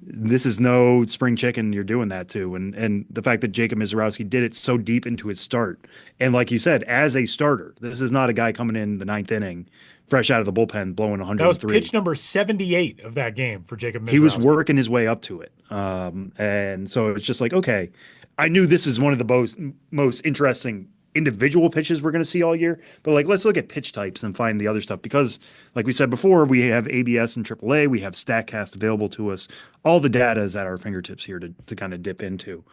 This is no spring chicken you're doing that to, and the fact that Jacob Mizorowski did it so deep into his start, and like you said, as a starter, this is not a guy coming in the ninth inning, fresh out of the bullpen, blowing That was 103. pitch number 78 of that game for Jacob Mizorowski. He was working his way up to it. And so it's just like, okay, I knew this is one of the most interesting individual pitches we're going to see all year, but like, let's look at pitch types and find the other stuff, because like we said before, we have ABS and AAA, we have StatCast available to us. All the data is at our fingertips here to kind of dip into.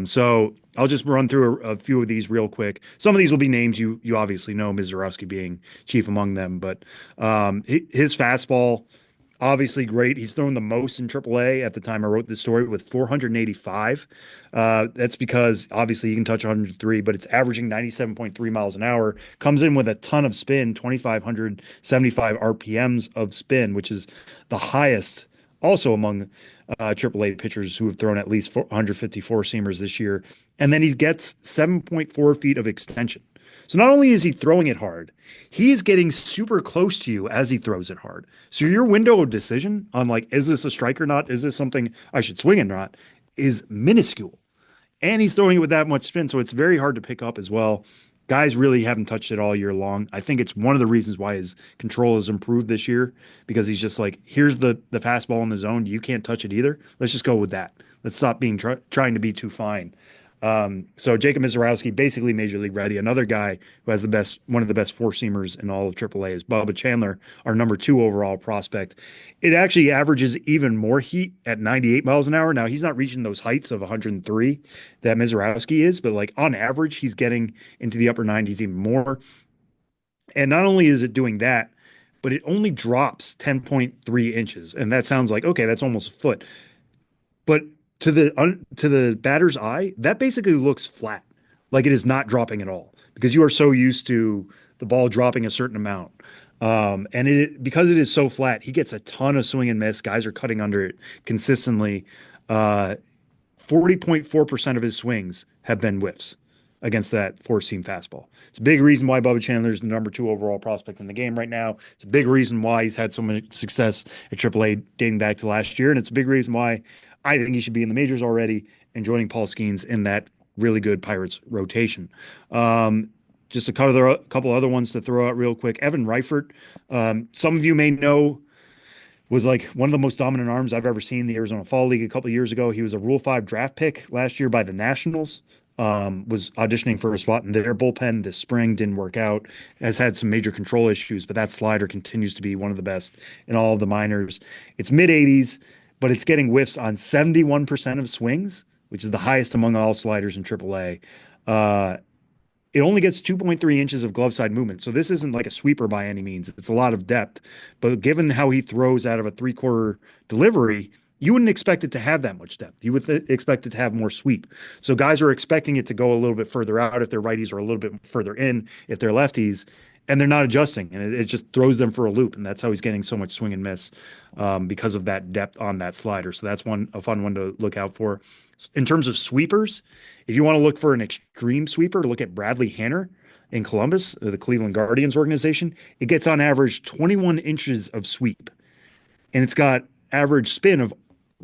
So I'll just run through a few of these real quick. Some of these will be names you obviously know, Mizorowski being chief among them, but his fastball, obviously great. He's thrown the most in AAA at the time I wrote this story with 485. That's because obviously he can touch 103, but it's averaging 97.3 miles an hour. Comes in with a ton of spin, 2,575 RPMs of spin, which is the highest also among AAA pitchers who have thrown at least 154 seamers this year. And then he gets 7.4 feet of extension. So not only is he throwing it hard, he is getting super close to you as he throws it hard. So your window of decision on like, is this a strike or not? Is this something I should swing or not? Is minuscule. And he's throwing it with that much spin. So it's very hard to pick up as well. Guys really haven't touched it all year long. I think it's one of the reasons why his control has improved this year, because he's just like, here's the fastball in the zone. You can't touch it either. Let's just go with that. Let's stop being trying to be too fine. So Jacob Mizorowski, basically major league ready. Another guy who has one of the best four seamers in all of AAA is Bubba Chandler, our number 2 overall prospect. It actually averages even more heat at 98 miles an hour. Now he's not reaching those heights of 103 that Mizorowski is, but like on average, he's getting into the upper 90s even more. And not only is it doing that, but it only drops 10.3 inches. And that sounds like, okay, that's almost a foot. But to the batter's eye, that basically looks flat, like it is not dropping at all, because you are so used to the ball dropping a certain amount. And because it is so flat, he gets a ton of swing and miss. Guys are cutting under it consistently. 40.4% of his swings have been whiffs against that four-seam fastball. It's a big reason why Bubba Chandler is the number 2 overall prospect in the game right now. It's a big reason why he's had so much success at AAA dating back to last year, and it's a big reason why I think he should be in the majors already and joining Paul Skeens in that really good Pirates rotation. Just a couple other ones to throw out real quick. Evan Reifert, some of you may know, was like one of the most dominant arms I've ever seen in the Arizona Fall League a couple of years ago. He was a Rule 5 draft pick last year by the Nationals. Was auditioning for a spot in their bullpen this spring, didn't work out, has had some major control issues, but that slider continues to be one of the best in all of the minors. It's mid-80s, but it's getting whiffs on 71% of swings, which is the highest among all sliders in AAA. It only gets 2.3 inches of glove side movement. So this isn't like a sweeper by any means. It's a lot of depth. But given how he throws out of a 3/4 delivery, you wouldn't expect it to have that much depth. You would expect it to have more sweep. So guys are expecting it to go a little bit further out if they're righties, or a little bit further in if they're lefties, and they're not adjusting, and it just throws them for a loop. And that's how he's getting so much swing and miss, because of that depth on that slider. So that's a fun one to look out for. In terms of sweepers, if you want to look for an extreme sweeper, look at Bradley Hanner in Columbus, the Cleveland Guardians organization. It gets on average 21 inches of sweep, and it's got average spin of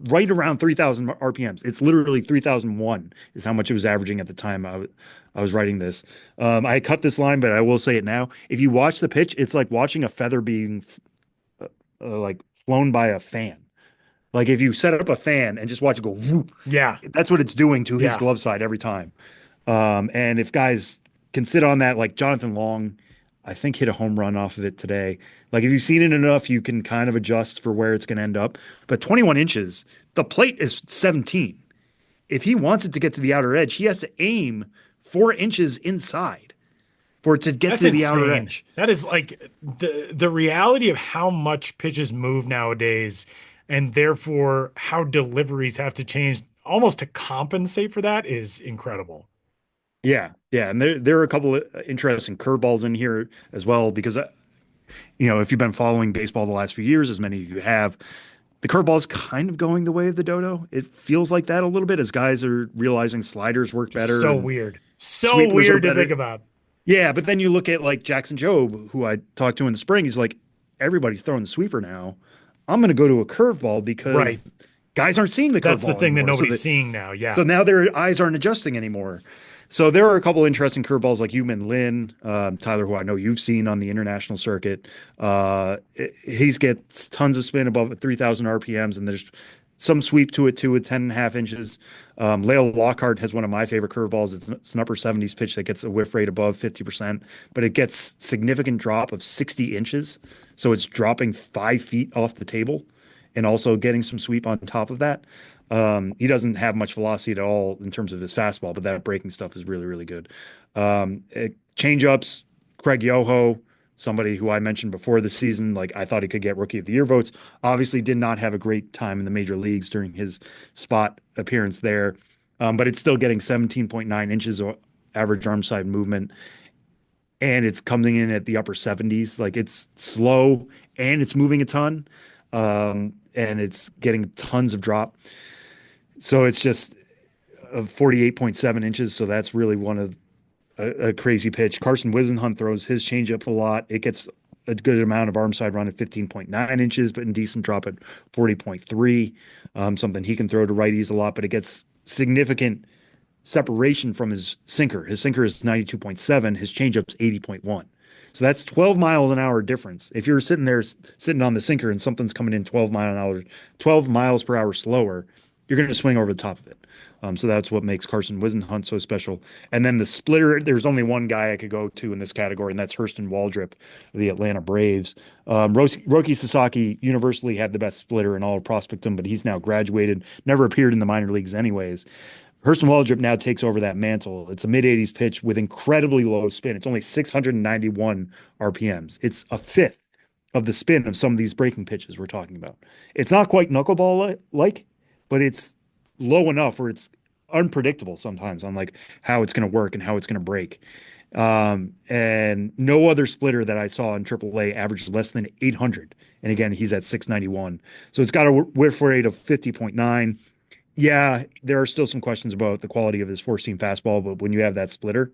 right around 3,000 RPMs. It's literally 3,001 is how much it was averaging at the time I was writing this. I cut this line, but I will say it now. If you watch the pitch, it's like watching a feather being like flown by a fan. Like if you set up a fan and just watch it go, whoop, Yeah. that's what it's doing to his Yeah. glove side every time. And if guys can sit on that, like Jonathan Long, I think hit a home run off of it today. Like if you've seen it enough, you can kind of adjust for where it's going to end up. But 21 inches, the plate is 17. If he wants it to get to the outer edge, he has to aim 4 inches inside for it to get That's to the insane. outer edge. That is like the reality of how much pitches move nowadays, and therefore how deliveries have to change almost to compensate for that is incredible. Yeah, and there are a couple of interesting curveballs in here as well, because if you've been following baseball the last few years, as many of you have, the curveball is kind of going the way of the dodo. It feels like that a little bit as guys are realizing sliders work better So and weird. So sweepers are weird to think better. about. Yeah, but then you look at like Jackson Jobe, who I talked to in the spring. He's like, everybody's throwing the sweeper now. I'm going to go to a curveball Right. because guys aren't seeing the That's the curveball thing that anymore. nobody's seeing now. Yeah. So now their eyes aren't adjusting anymore. So there are a couple interesting curveballs like Human Lin, Tyler, who I know you've seen on the international circuit. He's gets tons of spin above 3,000 RPMs, and there's some sweep to it too with 10.5 inches. Lael Lockhart has one of my favorite curveballs. It's an upper 70s pitch that gets a whiff rate above 50%, but it gets significant drop of 60 inches. So it's dropping 5 feet off the table and also getting some sweep on top of that. He doesn't have much velocity at all in terms of his fastball, but that breaking stuff is really, really good. Change-ups, Craig Yoho, somebody who I mentioned before the season, like I thought he could get Rookie of the Year votes, obviously did not have a great time in the major leagues during his spot appearance there, but it's still getting 17.9 inches of average arm side movement, and it's coming in at the upper 70s. Like it's slow and it's moving a ton, and it's getting tons of drop. So it's just 48.7 inches. So that's really one of a crazy pitch. Carson Whisenhunt throws his changeup a lot. It gets a good amount of arm side run at 15.9 inches, but in decent drop at 40.3. Something he can throw to righties a lot, but it gets significant separation from his sinker. His sinker is 92.7. His changeup's 80.1. So that's 12 miles an hour difference. If you're sitting there sitting on the sinker and something's coming in 12 miles per hour slower, you're going to swing over the top of it. So that's what makes Carson Whisenhunt so special. And then the splitter, there's only one guy I could go to in this category, and that's Hurston Waldrip of the Atlanta Braves. Roki Sasaki universally had the best splitter in all of Prospectum, but he's now graduated, never appeared in the minor leagues anyways. Hurston Waldrip now takes over that mantle. It's a mid-80s pitch with incredibly low spin. It's only 691 RPMs. It's a fifth of the spin of some of these breaking pitches we're talking about. It's not quite knuckleball-like, but it's low enough where it's unpredictable sometimes on like how it's going to work and how it's going to break. And no other splitter that I saw in AAA averaged less than 800. And again, he's at 691. So it's got a whiff rate of 50.9. Yeah, there are still some questions about the quality of his four-seam fastball, but when you have that splitter,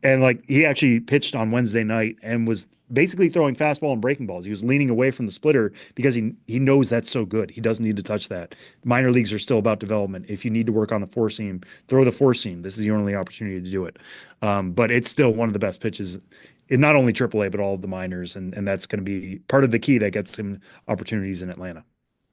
and like he actually pitched on Wednesday night and was basically throwing fastball and breaking balls. He was leaning away from the splitter because he knows that's so good. He doesn't need to touch that. Minor leagues are still about development. If you need to work on the four seam, throw the four seam. This is your only opportunity to do it. But it's still one of the best pitches in not only AAA but all of the minors, and that's going to be part of the key that gets him opportunities in Atlanta.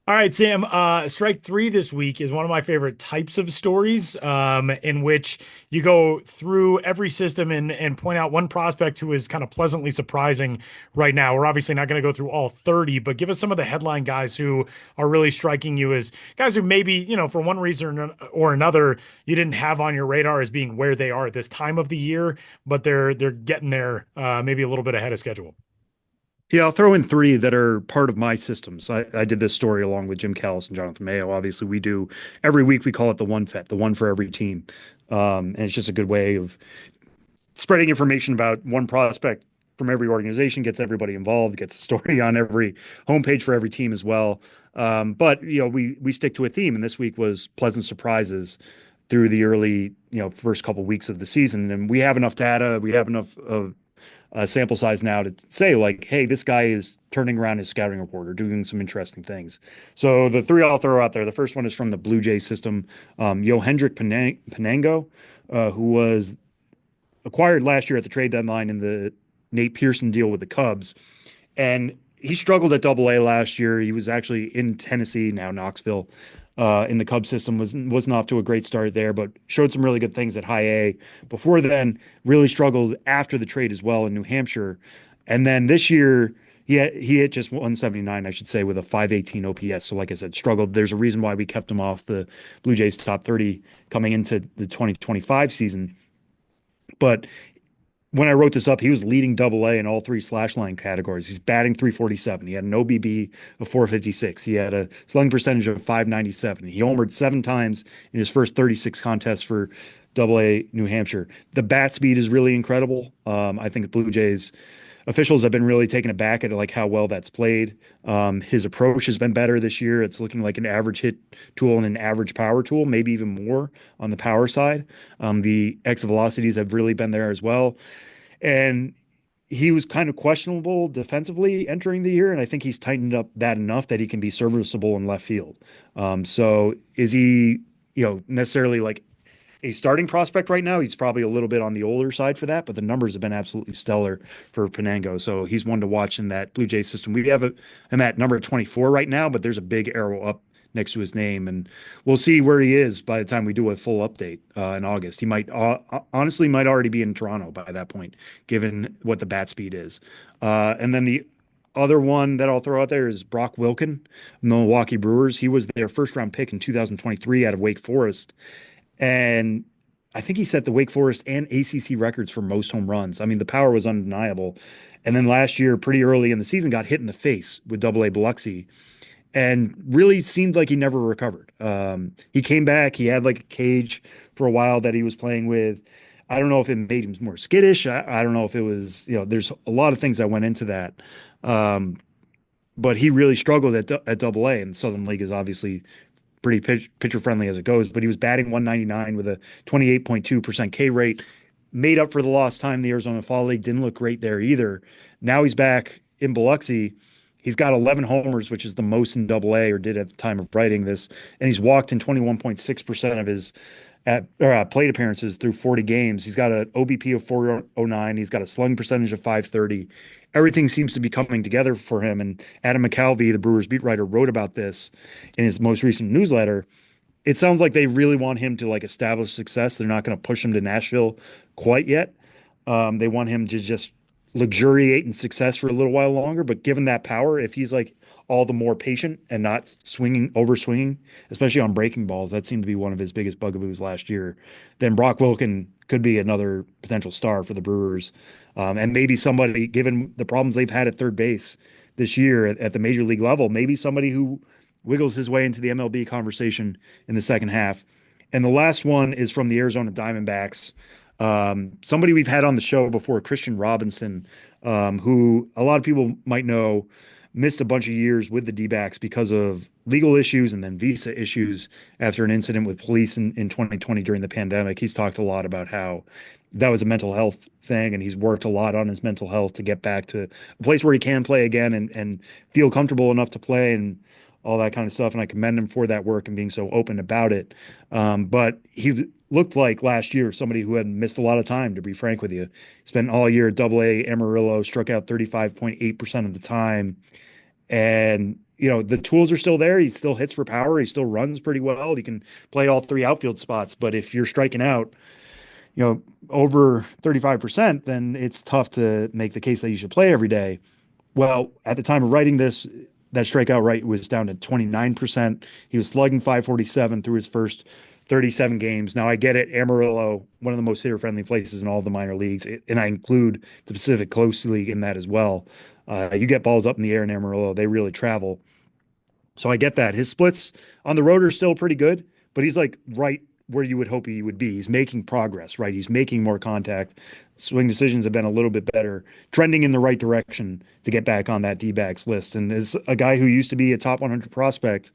All right, Sam. Strike three this week is one of my favorite types of stories, in which you go through every system and point out one prospect who is kind of pleasantly surprising right now. We're obviously not going to go through all 30, but give us some of the headline guys who are really striking you as guys who maybe, for one reason or another, you didn't have on your radar as being where they are at this time of the year, but they're getting there, maybe a little bit ahead of schedule. Yeah, I'll throw in three that are part of my systems. I did this story along with Jim Callis and Jonathan Mayo. Obviously, we do every week. We call it the one FET, the one for every team, and it's just a good way of spreading information about one prospect from every organization. Gets everybody involved. Gets a story on every homepage for every team as well. But we stick to a theme, and this week was pleasant surprises through the early first couple weeks of the season, and we have enough data. We have enough of sample size now to say like, hey, this guy is turning around his scouting report or doing some interesting things. So the three I'll throw out there. The first one is from the Blue Jays system. Yohendrick Panango, who was acquired last year at the trade deadline in the Nate Pearson deal with the Cubs. And he struggled at Double-A last year. He was actually in Tennessee, now Knoxville, in the Cubs system. Wasn't off to a great start there, but showed some really good things at High A. Before then, really struggled after the trade as well in New Hampshire. And then this year, he hit just 179, I should say, with a 518 OPS. So like I said, struggled. There's a reason why we kept him off the Blue Jays top 30 coming into the 2025 season. But when I wrote this up, he was leading Double-A in all three slash line categories. He's batting 347. He had an OBB of 456. He had a slugging percentage of 597. He homered 7 times in his first 36 contests for Double-A New Hampshire. The bat speed is really incredible. I think the Blue Jays officials have been really taken aback at like how well that's played. His approach has been better this year. It's looking like an average hit tool and an average power tool, maybe even more on the power side. The exit velocities have really been there as well. And he was kind of questionable defensively entering the year, and I think he's tightened up that enough that he can be serviceable in left field. So is he, necessarily like a starting prospect right now? He's probably a little bit on the older side for that, but the numbers have been absolutely stellar for Penango. So he's one to watch in that Blue Jays system. We have him at number 24 right now, but there's a big arrow up next to his name, and we'll see where he is by the time we do a full update in August. He might honestly might already be in Toronto by that point, given what the bat speed is. And then the other one that I'll throw out there is Brock Wilken, Milwaukee Brewers. He was their first round pick in 2023 out of Wake Forest. And I think he set the Wake Forest and ACC records for most home runs. I mean, the power was undeniable. And then last year, pretty early in the season, got hit in the face with Double A Biloxi and really seemed like he never recovered. He came back. He had like a cage for a while that he was playing with. I don't know if it made him more skittish. I don't know if it was, there's a lot of things that went into that. But he really struggled at Double A, and the Southern League is obviously pretty pitcher friendly as it goes, but he was batting 199 with a 28.2% K rate, made up for the lost time in the Arizona Fall League. Didn't look great there either. Now he's back in Biloxi. He's got 11 homers, which is the most in Double A, or did at the time of writing this, and he's walked in 21.6% of his plate appearances through 40 games. He's got an OBP of 409. He's got a slugging percentage of 530. Everything seems to be coming together for him. And Adam McCalvey, the Brewers beat writer, wrote about this in his most recent newsletter. It sounds like they really want him to like establish success. They're not going to push him to Nashville quite yet. They want him to just luxuriate in success for a little while longer. But given that power, if he's like all the more patient and not over swinging, especially on breaking balls, that seemed to be one of his biggest bugaboos last year, then Brock Wilken could be another potential star for the Brewers. And maybe somebody, given the problems they've had at third base this year at the major league level, maybe somebody who wiggles his way into the MLB conversation in the second half. And the last one is from the Arizona Diamondbacks. Somebody we've had on the show before, Christian Robinson, who a lot of people might know missed a bunch of years with the D-backs because of legal issues and then visa issues after an incident with police in 2020 during the pandemic. He's talked a lot about how that was a mental health thing, and he's worked a lot on his mental health to get back to a place where he can play again and feel comfortable enough to play and all that kind of stuff. And I commend him for that work and being so open about it. But he looked like last year somebody who had missed a lot of time, to be frank with you. Spent all year at Double A Amarillo, struck out 35.8% of the time. And, the tools are still there. He still hits for power. He still runs pretty well. He can play all three outfield spots. But if you're striking out, over 35%, then it's tough to make the case that you should play every day. Well, at the time of writing this, that strikeout rate was down to 29%. He was slugging 547 through his first 37 games. Now, I get it. Amarillo, one of the most hitter-friendly places in all the minor leagues, and I include the Pacific Coast League in that as well. You get balls up in the air in Amarillo, they really travel. So I get that. His splits on the road are still pretty good, but he's like right where you would hope he would be. He's making progress, right? He's making more contact. Swing decisions have been a little bit better, trending in the right direction to get back on that D-backs list. And as a guy who used to be a top 100 prospect,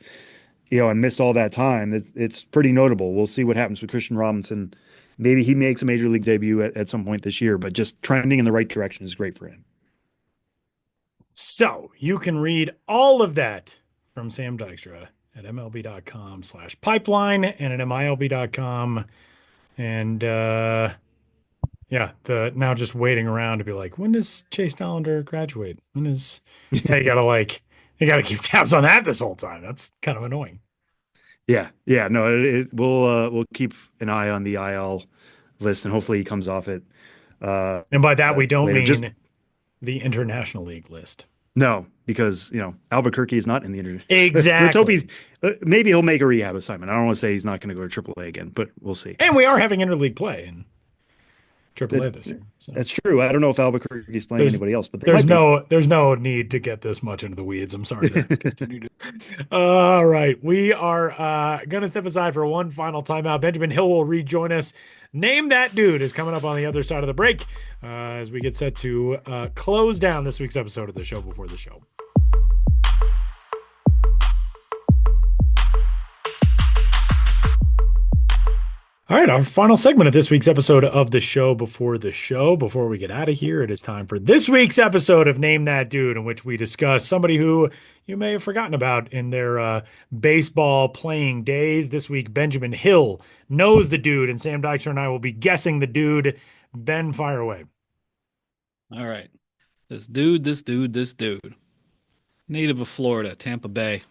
and missed all that time, it's pretty notable. We'll see what happens with Christian Robinson. Maybe he makes a major league debut at some point this year, but just trending in the right direction is great for him. So you can read all of that from Sam Dykstra at MLB.com/pipeline and at MILB.com. And now just waiting around to be like, when does Chase Dollander graduate? You gotta keep tabs on that this whole time. That's kind of annoying. Yeah. No, we'll keep an eye on the IL list, and hopefully he comes off it. And by that we don't later. mean the International League list. No, because Albuquerque is not in the International. Exactly. Let's hope maybe he'll make a rehab assignment. I don't want to say he's not going to go to AAA again, but we'll see. And we are having interleague play, and AAA this year. So That's true. I don't know if Albuquerque's playing there's anybody else, but they might be. there's no need to get this much into the weeds. I'm sorry to continue to. All right, we are gonna step aside for one final timeout. Benjamin Hill will rejoin us. Name That Dude is coming up on the other side of the break as we get set to close down this week's episode of the show before the show. All right, our final segment of this week's episode of the show before the show. Before we get out of here, it is time for this week's episode of Name That Dude, in which we discuss somebody who you may have forgotten about in their baseball playing days. This week, Benjamin Hill knows the dude, and Sam Dykstra and I will be guessing the dude. Ben, fire away. All right. This dude. Native of Florida, Tampa Bay.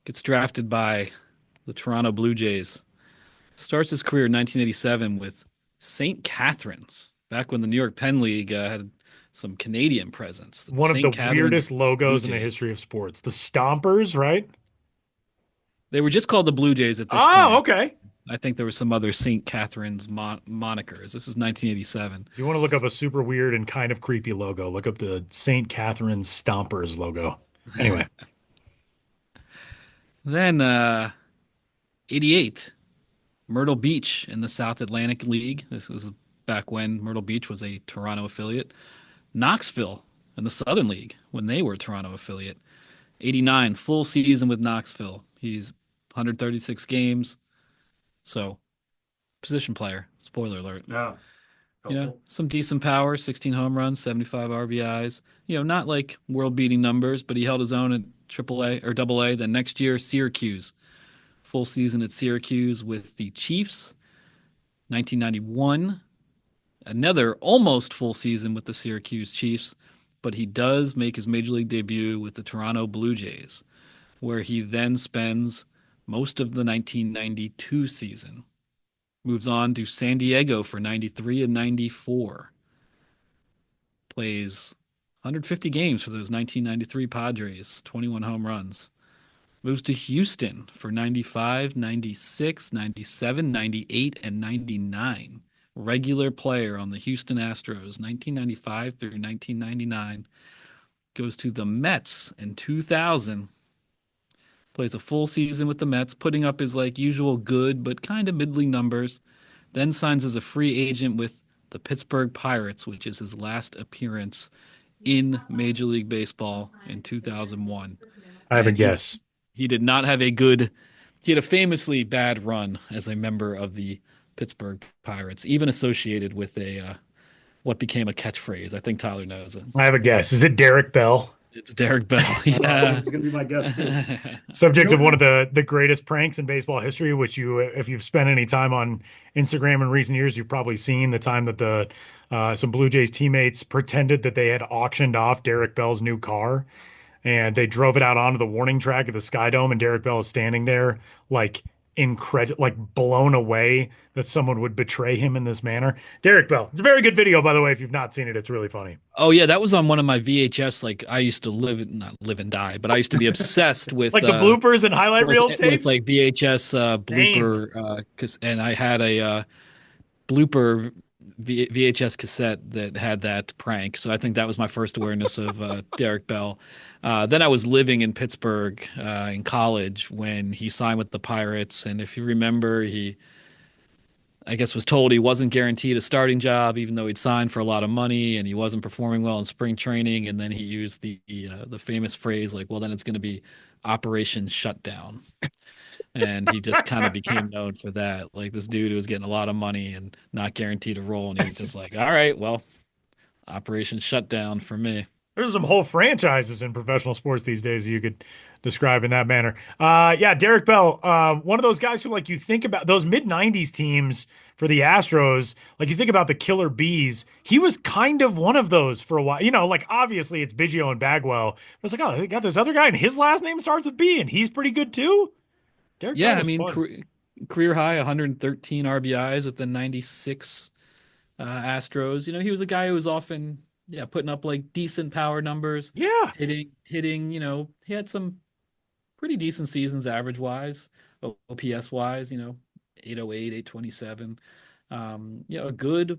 Gets drafted by the Toronto Blue Jays. Starts his career in 1987 with St. Catharines, back when the New York Penn League had some Canadian presence. One of St. the Catharines weirdest logos Blue in the Jays. history of sports. The Stompers, right? They were just called the Blue Jays at this point. Oh, okay. I think there were some other St. Catharines monikers. This is 1987. If you want to look up a super weird and kind of creepy logo, look up the St. Catharines Stompers logo. Anyway. Then 88, Myrtle Beach in the South Atlantic League. This is back when Myrtle Beach was a Toronto affiliate. Knoxville in the Southern League when they were a Toronto affiliate. 89, full season with Knoxville. He's 136 games. So, position player. Spoiler alert. Yeah. You know, some decent power, 16 home runs, 75 RBIs. You know, not like world-beating numbers, but he held his own at AAA or AA. Then next year, Syracuse. Full season at Syracuse with the Chiefs. 1991, another almost full season with the Syracuse Chiefs, but he does make his major league debut with the Toronto Blue Jays, where he then spends most of the 1992 season. Moves on to San Diego for 93 and 94. Plays 150 games for those 1993 Padres, 21 home runs. Moves to Houston for 95, 96, 97, 98, and 99. Regular player on the Houston Astros, 1995 through 1999. Goes to the Mets in 2000. Plays a full season with the Mets, putting up his like usual good but kind of middling numbers. Then signs as a free agent with the Pittsburgh Pirates, which is his last appearance in Major League Baseball in 2001. I have a guess. He did not have a good, he had a famously bad run as a member of the Pittsburgh Pirates, even associated with a what became a catchphrase. I think Tyler knows it. I have a guess. Is it Derek Bell? It's Derek Bell. Yeah. It's going to be my guess, too. Subject of one of the greatest pranks in baseball history, which you, if you've spent any time on Instagram in recent years, you've probably seen the time that the some Blue Jays teammates pretended that they had auctioned off Derek Bell's new car, and they drove it out onto the warning track at the Sky Dome, and Derek Bell is standing there like like blown away that someone would betray him in this manner. Derek Bell. It's a very good video, by the way. If you've not seen it, it's really funny. Oh yeah, that was on one of my VHS. Like I used to not live and die, but I used to be obsessed with like the bloopers and highlight reel tapes, with like VHS blooper. And I had a blooper VHS cassette that had that prank. So I think that was my first awareness of Derek Bell. Then I was living in Pittsburgh in college when he signed with the Pirates. And if you remember, he, I guess, was told he wasn't guaranteed a starting job, even though he'd signed for a lot of money, and he wasn't performing well in spring training. And then he used the famous phrase like, well, then it's going to be Operation Shutdown. And he just kind of became known for that. Like this dude who was getting a lot of money and not guaranteed a role. And he's just like, all right, well, Operation Shutdown for me. There's some whole franchises in professional sports these days that you could describe in that manner. Yeah, Derek Bell, one of those guys who, like, you think about those mid-90s teams for the Astros, like you think about the Killer Bees, he was kind of one of those for a while. You know, like, obviously it's Biggio and Bagwell. But it's like, oh, they got this other guy, and his last name starts with B, and he's pretty good too? Derek Bell was fun. Career high 113 RBIs with the 96 Astros. You know, he was a guy who was often putting up like decent power numbers. Yeah. Hitting, you know, he had some pretty decent seasons average wise, OPS wise, you know, 808, 827. You know, a good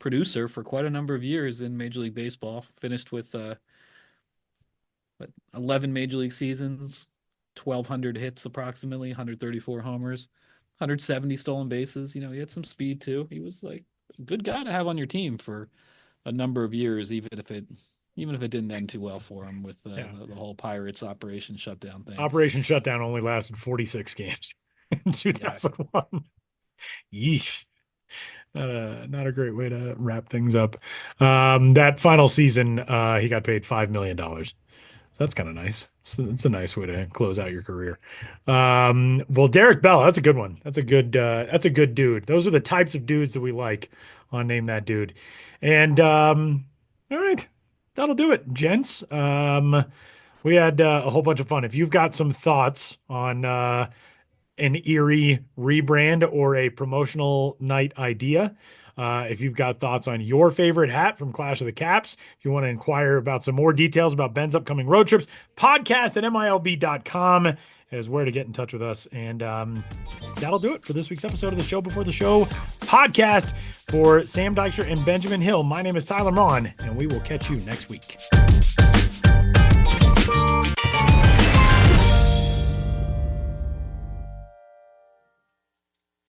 producer for quite a number of years in Major League Baseball. Finished with 11 Major League seasons, 1,200 hits approximately, 134 homers, 170 stolen bases. He had some speed too. He was like a good guy to have on your team for a number of years, even if it didn't end too well for him with the whole Pirates Operation Shutdown thing. Operation Shutdown only lasted 46 games in 2001. Yeesh. Not a great way to wrap things up. That final season, he got paid $5 million. That's kind of nice. It's a nice way to close out your career. Well, Derek Bell, that's a good one. That's a good dude. Those are the types of dudes that we like on Name That Dude. And all right, that'll do it, gents. We had a whole bunch of fun. If you've got some thoughts on an Erie rebrand or a promotional night idea, if you've got thoughts on your favorite hat from Clash of the Caps, if you want to inquire about some more details about Ben's upcoming road trips, podcast at milb.com is where to get in touch with us. And that'll do it for this week's episode of the Show Before the Show podcast. For Sam Dykstra and Benjamin Hill, my name is Tyler Maughan, and we will catch you next week.